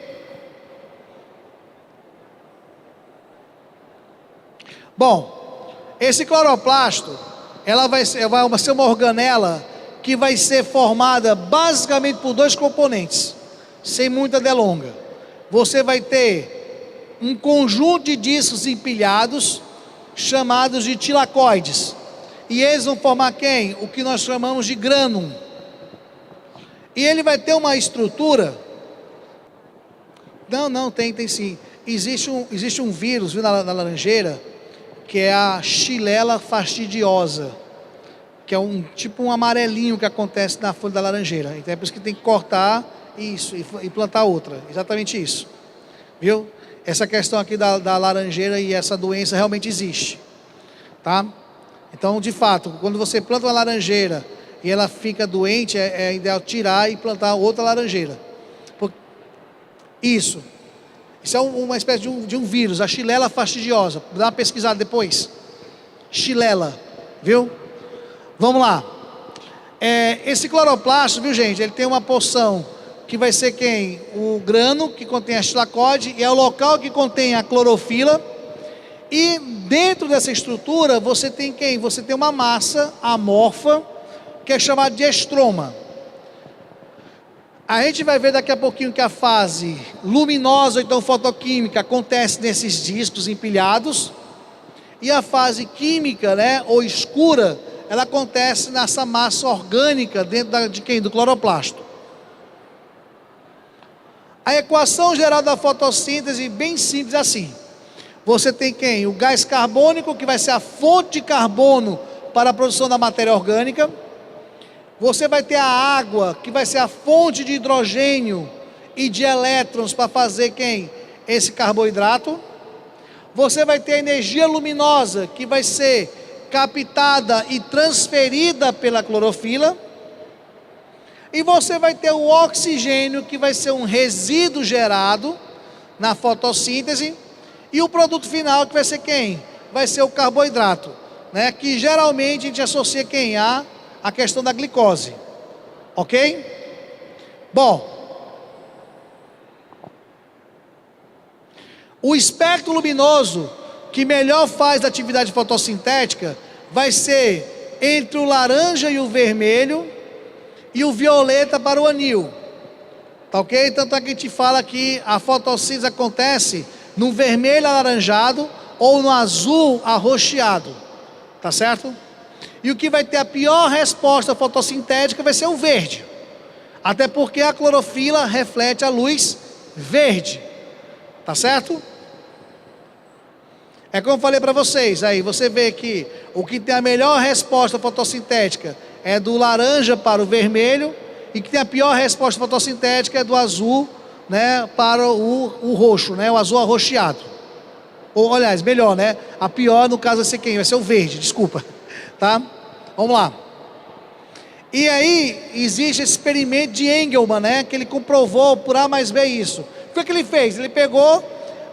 Bom, esse cloroplasto, ela vai ser uma organela que vai ser formada basicamente por dois componentes, sem muita delonga. Você vai ter um conjunto de discos empilhados, chamados de tilacoides, e eles vão formar quem? O que nós chamamos de grânum. E ele vai ter uma estrutura... Não, tem sim. Existe um vírus, viu, na laranjeira, que é a Xylella fastidiosa, que é tipo um amarelinho que acontece na folha da laranjeira. Então é por isso que tem que cortar isso e plantar outra. Exatamente isso. Viu? Essa questão aqui da laranjeira e essa doença realmente existe. Tá? Então, de fato, quando você planta uma laranjeira e ela fica doente, é ideal tirar e plantar outra laranjeira. Isso é uma espécie de um vírus, a Xylella fastidiosa. Dá uma pesquisada depois. Xylella, viu? Vamos lá. Esse cloroplasto, viu, gente? Ele tem uma porção que vai ser quem? O grano, que contém a tilacoide, e é o local que contém a clorofila. E dentro dessa estrutura, você tem quem? Você tem uma massa amorfa, que é chamada de estroma. A gente vai ver daqui a pouquinho que a fase luminosa, ou então fotoquímica, acontece nesses discos empilhados. E a fase química, né, ou escura, ela acontece nessa massa orgânica dentro de quem? Do cloroplasto. A equação geral da fotossíntese, bem simples assim. Você tem quem? O gás carbônico, que vai ser a fonte de carbono para a produção da matéria orgânica. Você vai ter a água, que vai ser a fonte de hidrogênio e de elétrons para fazer quem? Esse carboidrato. Você vai ter a energia luminosa, que vai ser captada e transferida pela clorofila. E você vai ter o oxigênio, que vai ser um resíduo gerado na fotossíntese. E o produto final, que vai ser quem? Vai ser o carboidrato, né? Que geralmente a gente associa quem? A questão da glicose, ok? Bom, o espectro luminoso que melhor faz a atividade fotossintética vai ser entre o laranja e o vermelho e o violeta para o anil, tá ok? Tanto é que a gente fala que a fotossíntese acontece no vermelho alaranjado ou no azul arroxeado, tá certo? E o que vai ter a pior resposta fotossintética vai ser o verde. Até porque a clorofila reflete a luz verde. Tá certo? É como eu falei para vocês, aí você vê que o que tem a melhor resposta fotossintética é do laranja para o vermelho, e que tem a pior resposta fotossintética é do azul né, para o roxo, né, o azul arroxeado. Ou, aliás, melhor, né? A pior, no caso, vai ser quem? Vai ser o verde, desculpa. Tá? Vamos lá. E aí, existe esse experimento de Engelmann, né? Que ele comprovou por A mais B isso. O que ele fez? Ele pegou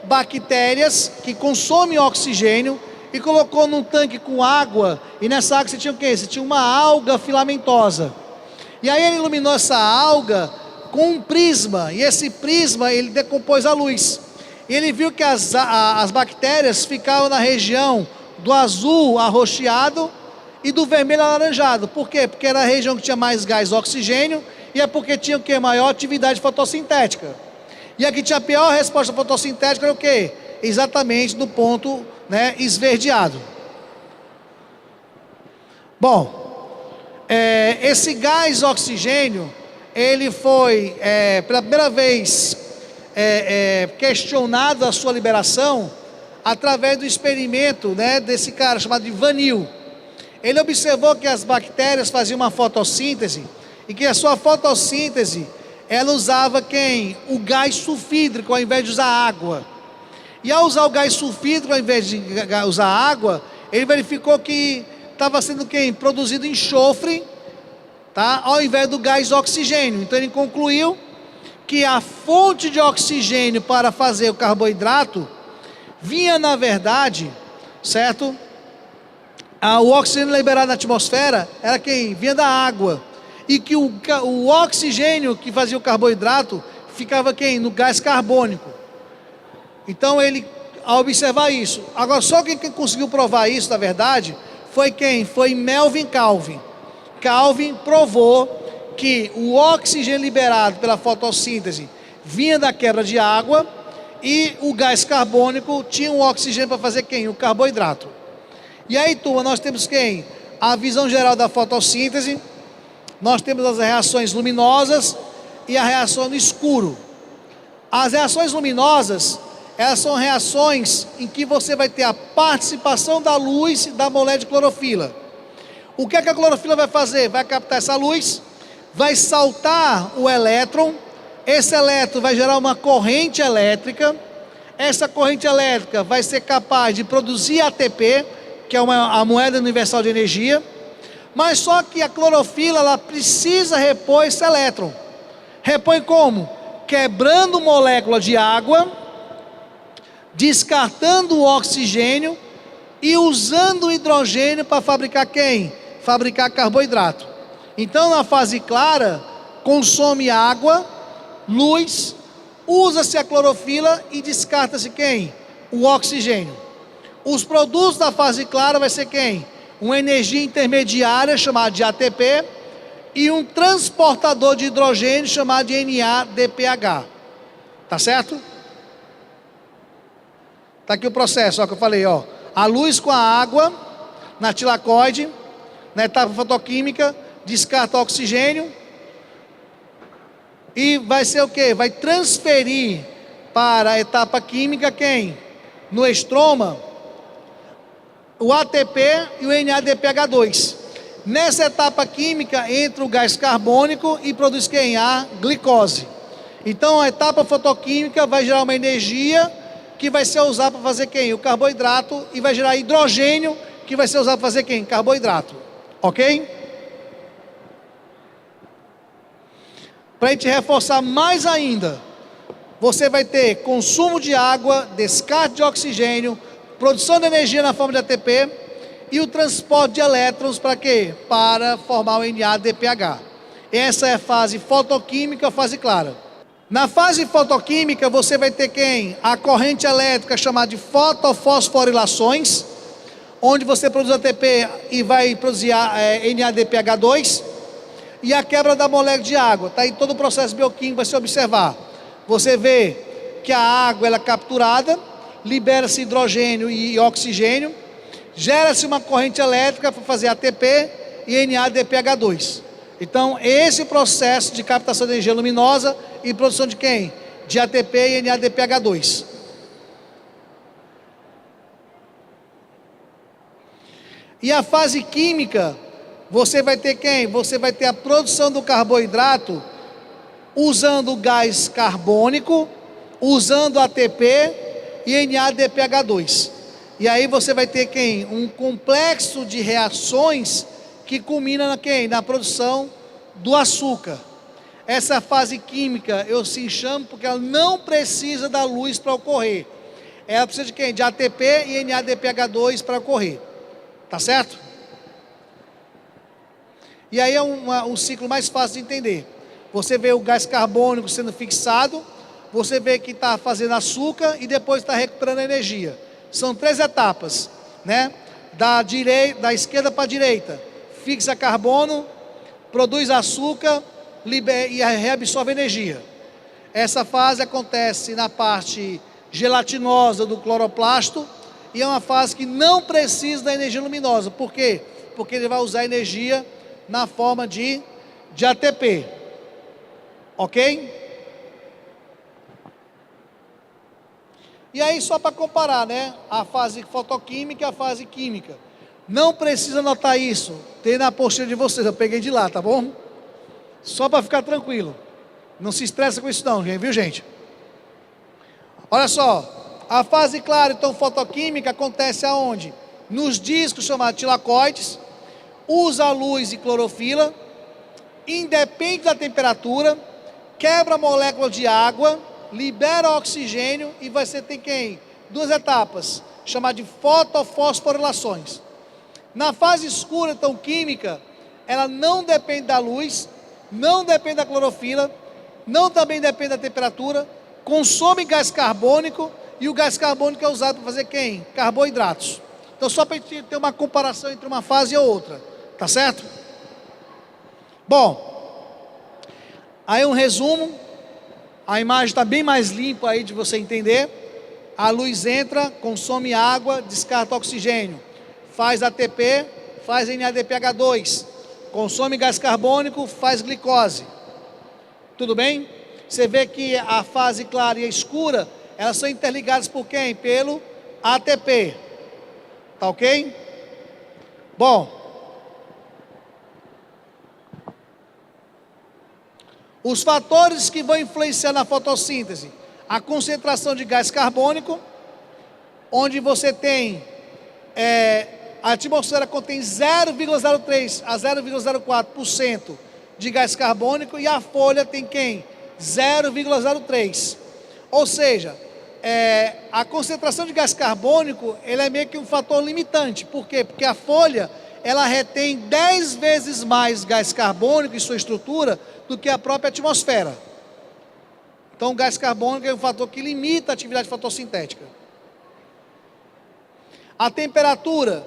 bactérias que consomem oxigênio e colocou num tanque com água. E nessa água você tinha o quê? Você tinha uma alga filamentosa. E aí ele iluminou essa alga com um prisma. E esse prisma, ele decompôs a luz. E ele viu que as bactérias ficavam na região do azul arroxeado e do vermelho alaranjado. Por quê? Porque era a região que tinha mais gás oxigênio e é porque tinha o quê? Maior atividade fotossintética. E aqui tinha a pior resposta fotossintética, era o quê? Exatamente no ponto, né, esverdeado. Bom, esse gás oxigênio, ele foi, pela primeira vez, questionado a sua liberação através do experimento, né, desse cara chamado de Vanil. Ele observou que as bactérias faziam uma fotossíntese e que a sua fotossíntese ela usava quem? O gás sulfídrico ao invés de usar água. E ao usar o gás sulfídrico ao invés de usar água, ele verificou que estava sendo quem? Produzido enxofre, tá? Ao invés do gás oxigênio. Então ele concluiu que a fonte de oxigênio para fazer o carboidrato vinha na verdade, certo? O oxigênio liberado na atmosfera era quem? Vinha da água. E que o oxigênio que fazia o carboidrato ficava quem? No gás carbônico. Então ele, ao observar isso, agora só quem conseguiu provar isso, na verdade, foi quem? Foi Melvin Calvin. Calvin provou que o oxigênio liberado pela fotossíntese vinha da quebra de água e o gás carbônico tinha um oxigênio para fazer quem? O carboidrato. E aí, turma, nós temos quem? A visão geral da fotossíntese, nós temos as reações luminosas e a reação no escuro. As reações luminosas, elas são reações em que você vai ter a participação da luz da molécula de clorofila. O que é que a clorofila vai fazer? Vai captar essa luz, vai saltar o elétron, esse elétron vai gerar uma corrente elétrica, essa corrente elétrica vai ser capaz de produzir ATP, que é a moeda universal de energia, mas só que a clorofila ela precisa repor esse elétron. Repõe como? Quebrando molécula de água, descartando o oxigênio e usando o hidrogênio para fabricar quem? Fabricar carboidrato. Então na fase clara, consome água, luz, usa-se a clorofila e descarta-se quem? O oxigênio. Os produtos da fase clara vai ser quem? Uma energia intermediária chamada de ATP e um transportador de hidrogênio chamado de NADPH. Tá certo? Tá aqui o processo, ó, que eu falei, ó. A luz com a água na tilacoide, na etapa fotoquímica, descarta o oxigênio e vai ser o quê? Vai transferir para a etapa química quem? No estroma, o ATP e o NADPH2. Nessa etapa química entra o gás carbônico e produz quem? A glicose. Então a etapa fotoquímica vai gerar uma energia que vai ser usada para fazer quem? O carboidrato, e vai gerar hidrogênio que vai ser usado para fazer quem? Carboidrato. Ok? Para a gente reforçar mais ainda, você vai ter consumo de água, descarte de oxigênio, produção de energia na forma de ATP e o transporte de elétrons para quê? Para formar o NADPH. Essa é a fase fotoquímica, a fase clara. Na fase fotoquímica você vai ter quem? A corrente elétrica chamada de fotofosforilações, onde você produz ATP e vai produzir NADPH2 e a quebra da molécula de água. Tá aí todo o processo bioquímico vai se observar. Você vê que a água ela é capturada, libera-se hidrogênio e oxigênio, gera-se uma corrente elétrica para fazer ATP e NADPH2. Então, esse processo de captação de energia luminosa e produção de quem? De ATP e NADPH2. E a fase química, você vai ter quem? Você vai ter a produção do carboidrato usando gás carbônico, usando ATP e NADPH2. E aí você vai ter quem? Um complexo de reações que culmina na quem? Na produção do açúcar. Essa fase química eu se chamo porque ela não precisa da luz para ocorrer. Ela precisa de quem? De ATP e NADPH2 para ocorrer. Tá certo? E aí é um ciclo mais fácil de entender. Você vê o gás carbônico sendo fixado, você vê que está fazendo açúcar e depois está recuperando energia. São 3 etapas, né? Da esquerda para a direita. Fixa carbono, produz açúcar e reabsorve energia. Essa fase acontece na parte gelatinosa do cloroplasto e é uma fase que não precisa da energia luminosa. Por quê? Porque ele vai usar energia na forma de ATP. Ok? E aí, só para comparar, né? A fase fotoquímica e a fase química. Não precisa anotar isso. Tem na apostila de vocês, eu peguei de lá, tá bom? Só para ficar tranquilo. Não se estressa com isso não, viu, gente? Olha só. A fase clara, então, fotoquímica, acontece aonde? Nos discos chamados tilacoides. Usa luz e clorofila. Independe da temperatura. Quebra a molécula de água. Libera oxigênio e você tem quem? 2 etapas, chamadas de fotofosforilações. Na fase escura, então, química, ela não depende da luz, não depende da clorofila, não também depende da temperatura, consome gás carbônico e o gás carbônico é usado para fazer quem? Carboidratos. Então, só para a gente ter uma comparação entre uma fase e a outra, tá certo? Bom, aí um resumo. A imagem está bem mais limpa aí de você entender. A luz entra, consome água, descarta oxigênio. Faz ATP, faz NADPH2. Consome gás carbônico, faz glicose. Tudo bem? Você vê que a fase clara e a escura, elas são interligadas por quem? Pelo ATP. Tá ok? Bom. Os fatores que vão influenciar na fotossíntese: a concentração de gás carbônico, onde você tem, a atmosfera contém 0,03 a 0,04% de gás carbônico e a folha tem quem? 0,03. Ou seja, a concentração de gás carbônico, ele é meio que um fator limitante. Por quê? Porque a folha, ela retém 10 vezes mais gás carbônico em sua estrutura do que a própria atmosfera. Então, o gás carbônico é um fator que limita a atividade fotossintética. A temperatura,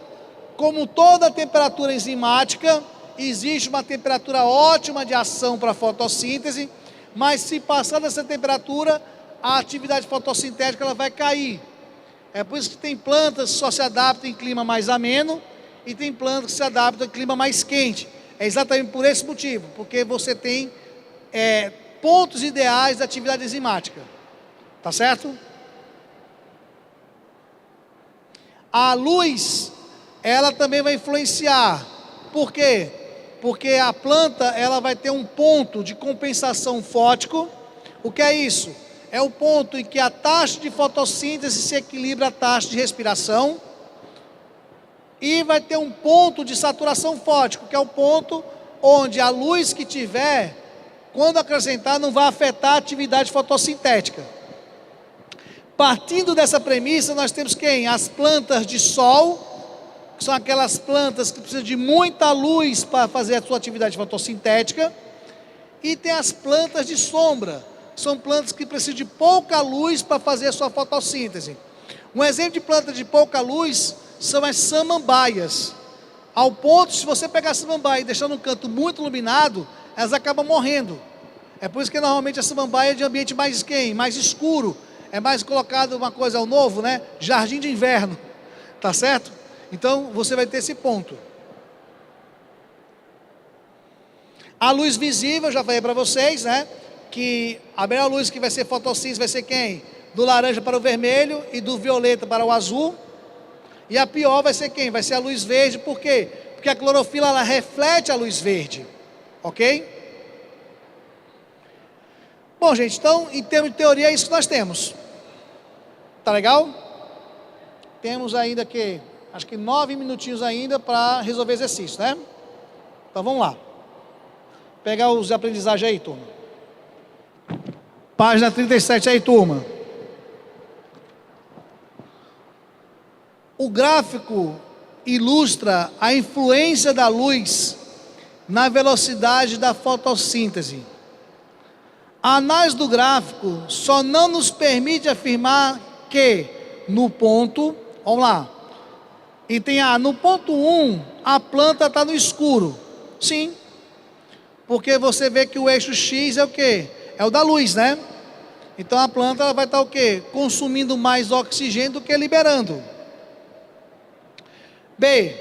como toda temperatura enzimática, existe uma temperatura ótima de ação para a fotossíntese, mas se passar dessa temperatura, a atividade fotossintética ela vai cair. É por isso que tem plantas que só se adaptam em clima mais ameno e tem plantas que se adaptam em clima mais quente. É exatamente por esse motivo, porque você tem pontos ideais da atividade enzimática. Tá certo? A luz, ela também vai influenciar. Por quê? Porque a planta, ela vai ter um ponto de compensação fótico. O que é isso? É o ponto em que a taxa de fotossíntese se equilibra à taxa de respiração. E vai ter um ponto de saturação fótico, que é o ponto onde a luz que tiver, quando acrescentar, não vai afetar a atividade fotossintética. Partindo dessa premissa, nós temos quem? As plantas de sol, que são aquelas plantas que precisam de muita luz para fazer a sua atividade fotossintética. E tem as plantas de sombra, são plantas que precisam de pouca luz para fazer a sua fotossíntese. Um exemplo de planta de pouca luz são as samambaias. Ao ponto, se você pegar a samambaia e deixar num canto muito iluminado, elas acabam morrendo. É por isso que normalmente a samambaia é de ambiente mais quente, mais escuro. É mais colocado uma coisa ao novo, né? Jardim de inverno. Tá certo? Então, você vai ter esse ponto. A luz visível, eu já falei para vocês, né? Que a melhor luz que vai ser fotossíntese vai ser quem? Do laranja para o vermelho e do violeta para o azul. E a pior vai ser quem? Vai ser a luz verde. Por quê? Porque a clorofila, ela reflete a luz verde. Ok? Bom, gente, então, em termos de teoria, é isso que nós temos. Tá legal? Temos ainda que, acho que 9 minutinhos ainda para resolver exercício, né? Então, vamos lá. Pegar os aprendizagens aí, turma. Página 37 aí, turma. O gráfico ilustra a influência da luz na velocidade da fotossíntese. A análise do gráfico só não nos permite afirmar que no ponto, vamos lá, item A, no ponto 1, a planta está no escuro. Sim, porque você vê que o eixo X é o quê? É o da luz, né? Então a planta ela vai estar o quê? Consumindo mais oxigênio do que liberando. B,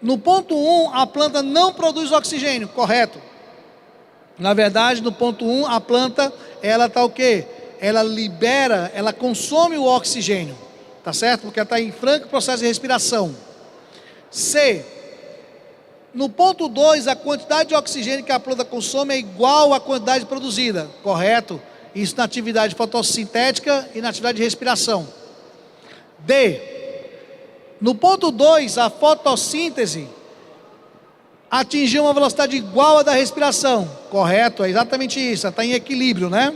no ponto 1, a planta não produz oxigênio, correto? Na verdade, no ponto 1, a planta, ela está o quê? Ela libera, ela consome o oxigênio, tá certo? Porque ela está em franco processo de respiração. C, no ponto 2, a quantidade de oxigênio que a planta consome é igual à quantidade produzida, correto? Isso na atividade fotossintética e na atividade de respiração. D, no ponto 2, a fotossíntese atingiu uma velocidade igual à da respiração, correto? É exatamente isso, ela está em equilíbrio, né?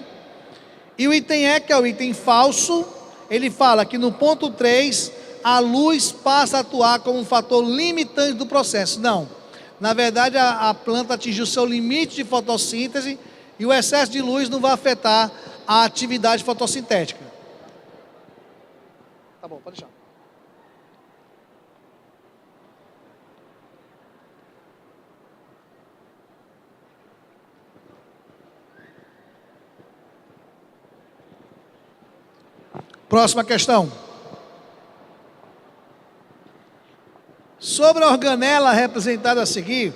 E o item E, que é o item falso, ele fala que no ponto 3, a luz passa a atuar como um fator limitante do processo. Não, na verdade a planta atingiu seu limite de fotossíntese e o excesso de luz não vai afetar a atividade fotossintética. Tá bom, pode deixar. Próxima questão. Sobre a organela representada a seguir,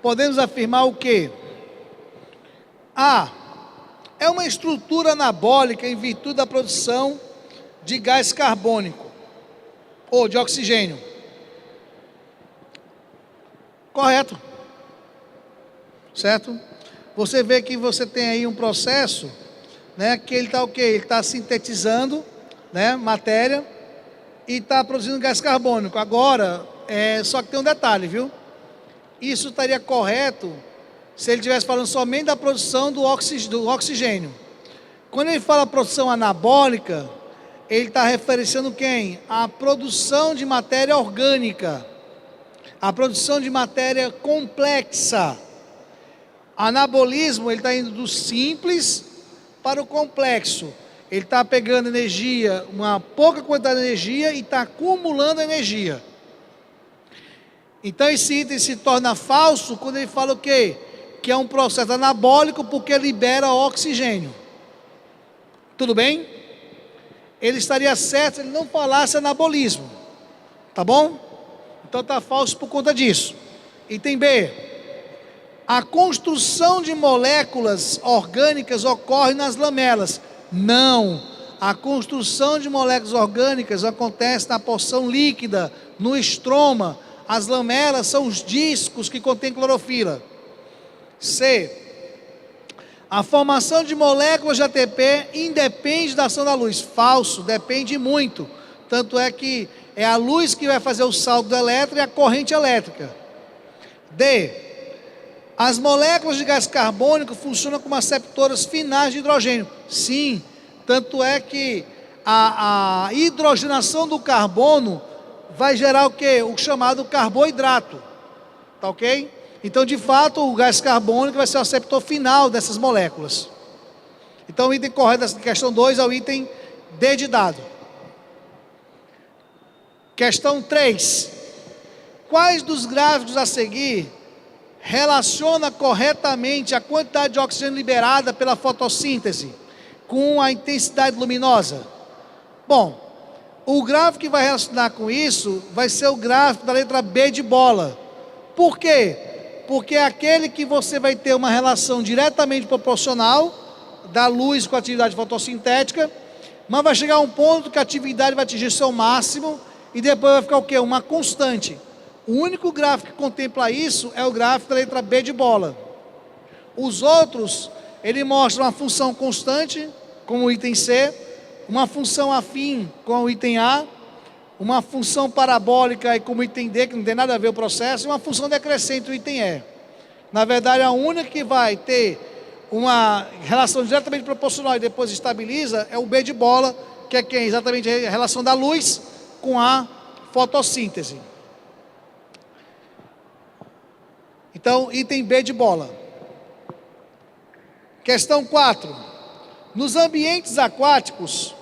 podemos afirmar o quê? A. É uma estrutura anabólica em virtude da produção de gás carbônico ou de oxigênio. Correto. Certo? Você vê que você tem aí um processo, né, que ele está o quê? Ele está sintetizando, né, matéria e está produzindo gás carbônico. Agora, só que tem um detalhe, viu? Isso estaria correto se ele estivesse falando somente da produção do oxigênio. Quando ele fala produção anabólica, ele está referenciando quem? A produção de matéria orgânica, a produção de matéria complexa. Anabolismo, ele está indo do simples para o complexo. Ele está pegando energia, uma pouca quantidade de energia e está acumulando energia. Então esse item se torna falso quando ele fala o quê? Que é um processo anabólico porque libera oxigênio. Tudo bem? Ele estaria certo se ele não falasse anabolismo. Tá bom? Então está falso por conta disso. Item B. A construção de moléculas orgânicas ocorre nas lamelas. Não. A construção de moléculas orgânicas acontece na porção líquida, no estroma. As lamelas são os discos que contêm clorofila. C. A formação de moléculas de ATP independe da ação da luz. Falso, depende muito. Tanto é que é a luz que vai fazer o salto elétrico e a corrente elétrica. D. As moléculas de gás carbônico funcionam como aceptoras finais de hidrogênio. Sim, tanto é que a hidrogenação do carbono vai gerar o quê? O chamado carboidrato. Tá ok? Então, de fato, o gás carbônico vai ser o aceptor final dessas moléculas. Então, o item correto dessa questão 2 é o item D de dado. Questão 3. Quais dos gráficos a seguir relaciona corretamente a quantidade de oxigênio liberada pela fotossíntese com a intensidade luminosa? Bom, o gráfico que vai relacionar com isso vai ser o gráfico da letra B de bola. Por quê? Porque é aquele que você vai ter uma relação diretamente proporcional da luz com a atividade fotossintética, mas vai chegar a um ponto que a atividade vai atingir seu máximo e depois vai ficar o quê? Uma constante. O único gráfico que contempla isso é o gráfico da letra B de bola. Os outros Ele mostra uma função constante, como o item C, uma função afim com o item A, uma função parabólica aí como item D, que não tem nada a ver o processo, e uma função decrescente, o item E. Na verdade, a única que vai ter uma relação diretamente proporcional e depois estabiliza é o B de bola, que é quem? Exatamente a relação da luz com a fotossíntese. Então, item B de bola. Questão 4. Nos ambientes aquáticos,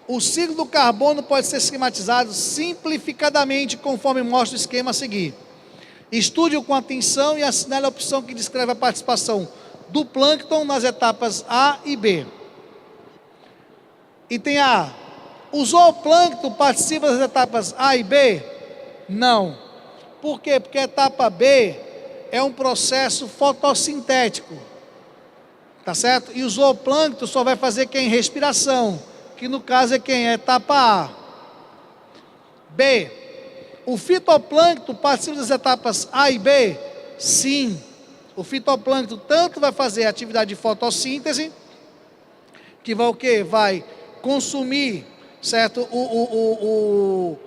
o ciclo do carbono pode ser esquematizado simplificadamente conforme mostra o esquema a seguir. Estude-o com atenção e assinale a opção que descreve a participação do plâncton nas etapas A e B. Item A. O zooplâncton participa das etapas A e B? Não. Por quê? Porque a etapa B é um processo fotossintético. Tá certo? E o zooplâncton só vai fazer quem? Respiração, que no caso é quem? É a etapa A. B. O fitoplâncton participa das etapas A e B? Sim. O fitoplâncton tanto vai fazer a atividade de fotossíntese, que vai o quê? Vai consumir, certo? O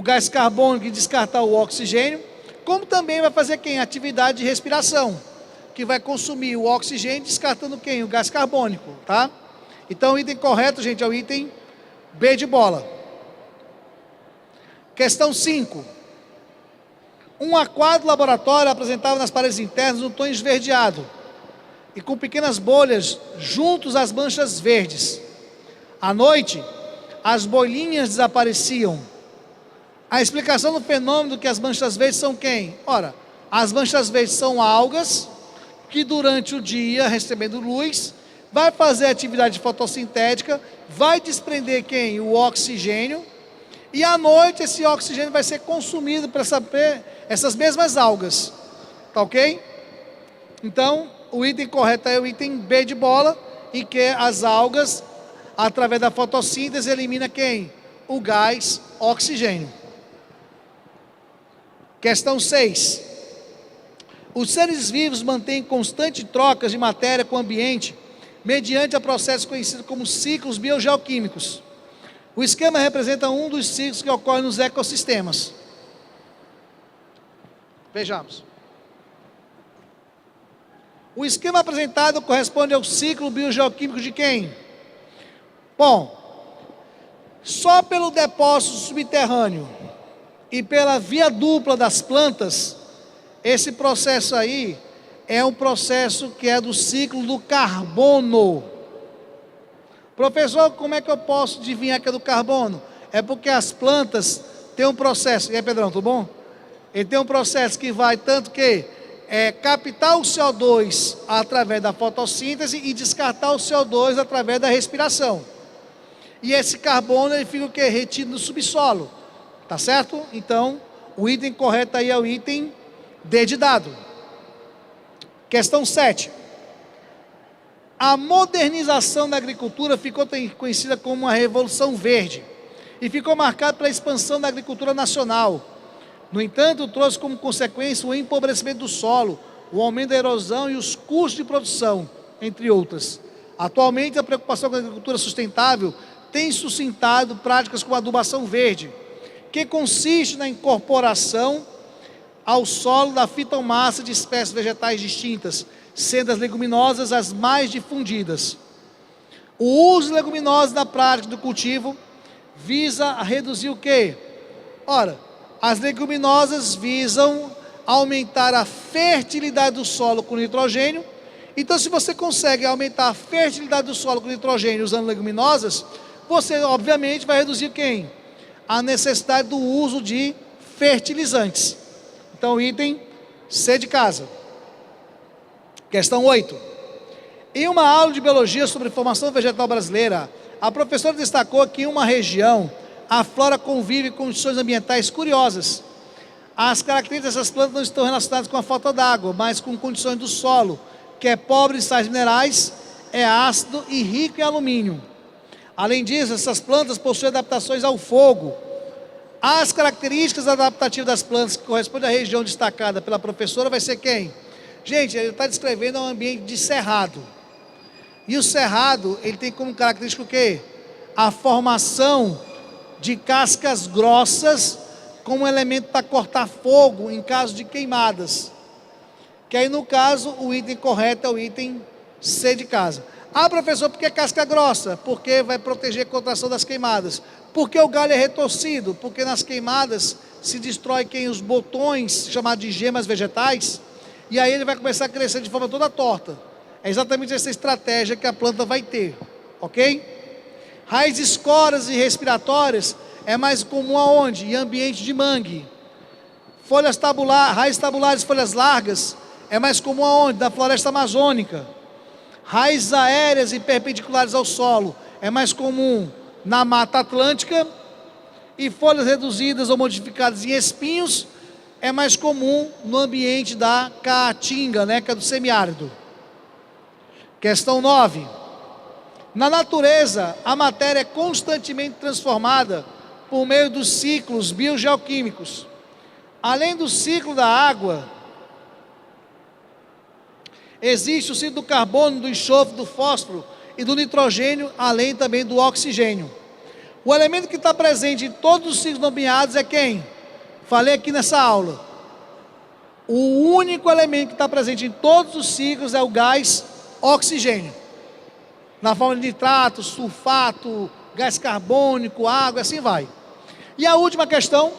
gás carbônico e descartar o oxigênio, como também vai fazer quem? Atividade de respiração, que vai consumir o oxigênio, descartando quem? O gás carbônico, tá? Então o item correto, gente, é o item B de bola. Questão 5. Um aquário laboratório apresentava nas paredes internas um tom esverdeado e com pequenas bolhas juntos às manchas verdes. À noite, as bolinhas desapareciam. A explicação do fenômeno que as manchas verdes são quem? Ora, as manchas verdes são algas que durante o dia, recebendo luz, vai fazer atividade fotossintética, vai desprender quem? O oxigênio, e à noite esse oxigênio vai ser consumido por essas mesmas algas, tá ok? Então, o item correto é o item B de bola, em que as algas, através da fotossíntese, elimina quem? O gás oxigênio. Questão 6. Os seres vivos mantêm constante trocas de matéria com o ambiente mediante a processos conhecidos como ciclos biogeoquímicos. O esquema representa um dos ciclos que ocorrem nos ecossistemas. Vejamos. O esquema apresentado corresponde ao ciclo biogeoquímico de quem? Bom, só pelo depósito subterrâneo e pela via dupla das plantas, esse processo aí é um processo que é do ciclo do carbono. Professor, como é que eu posso adivinhar que é do carbono? É porque as plantas têm um processo. E aí, Pedrão, tudo bom? Ele tem um processo que vai tanto que captar o CO2 através da fotossíntese e descartar o CO2 através da respiração. E esse carbono ele fica o quê? Retido no subsolo. Tá certo? Então, o item correto aí é o item D de dado. Questão 7. A modernização da agricultura ficou conhecida como a Revolução Verde e ficou marcada pela expansão da agricultura nacional. No entanto, trouxe como consequência o empobrecimento do solo, o aumento da erosão e os custos de produção, entre outras. Atualmente, a preocupação com a agricultura sustentável tem suscitado práticas como a adubação verde, que consiste na incorporação ao solo da fitomassa de espécies vegetais distintas, sendo as leguminosas as mais difundidas. O uso de leguminosas na prática do cultivo visa a reduzir o quê? Ora, as leguminosas visam aumentar a fertilidade do solo com nitrogênio. Então, se você consegue aumentar a fertilidade do solo com nitrogênio usando leguminosas, você, obviamente, vai reduzir quem? A necessidade do uso de fertilizantes. Então, item C de casa. Questão 8. Em uma aula de biologia sobre formação vegetal brasileira, a professora destacou que em uma região a flora convive com condições ambientais curiosas. As características dessas plantas não estão relacionadas com a falta d'água, mas com condições do solo, que é pobre em sais minerais, é ácido e rico em alumínio. Além disso, essas plantas possuem adaptações ao fogo. As características adaptativas das plantas que correspondem à região destacada pela professora vai ser quem? Gente, ele está descrevendo um ambiente de cerrado. E o cerrado, ele tem como característica o quê? A formação de cascas grossas como elemento para cortar fogo em caso de queimadas. Que aí, no caso, o item correto é o item C de casa. Ah, professor, por que casca grossa? Porque vai proteger contra a ação das queimadas. Por que o galho é retorcido? Porque nas queimadas se destrói os botões, chamados de gemas vegetais, e aí ele vai começar a crescer de forma toda torta. É exatamente essa estratégia que a planta vai ter, ok? Raízes escoras e respiratórias é mais comum aonde? Em ambiente de mangue. Raízes tabulares, folhas largas, é mais comum aonde? Na floresta amazônica. Raízes aéreas e perpendiculares ao solo, é mais comum na Mata Atlântica. E folhas reduzidas ou modificadas em espinhos, é mais comum no ambiente da caatinga, né, que é do semiárido. Questão 9. Na natureza, a matéria é constantemente transformada por meio dos ciclos biogeoquímicos. Além do ciclo da água, existe o ciclo do carbono, do enxofre, do fósforo e do nitrogênio, além também do oxigênio. O elemento que está presente em todos os ciclos nomeados é quem? Falei aqui nessa aula. O único elemento que está presente em todos os ciclos é o gás oxigênio. Na forma de nitrato, sulfato, gás carbônico, água, assim vai. E a última questão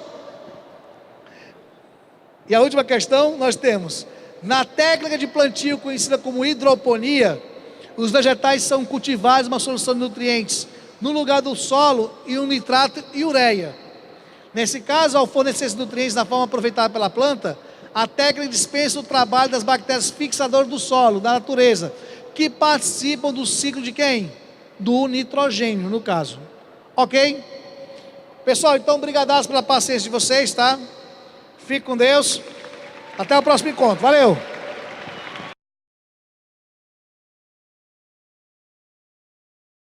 nós temos: na técnica de plantio conhecida como hidroponia, os vegetais são cultivados em uma solução de nutrientes no lugar do solo e um nitrato e ureia. Nesse caso, ao fornecer esses nutrientes da forma aproveitada pela planta, a técnica dispensa o trabalho das bactérias fixadoras do solo, da natureza, que participam do ciclo de quem? Do nitrogênio, no caso. Ok? Pessoal, então, obrigadaço pela paciência de vocês, tá? Fique com Deus. Até o próximo encontro. Valeu!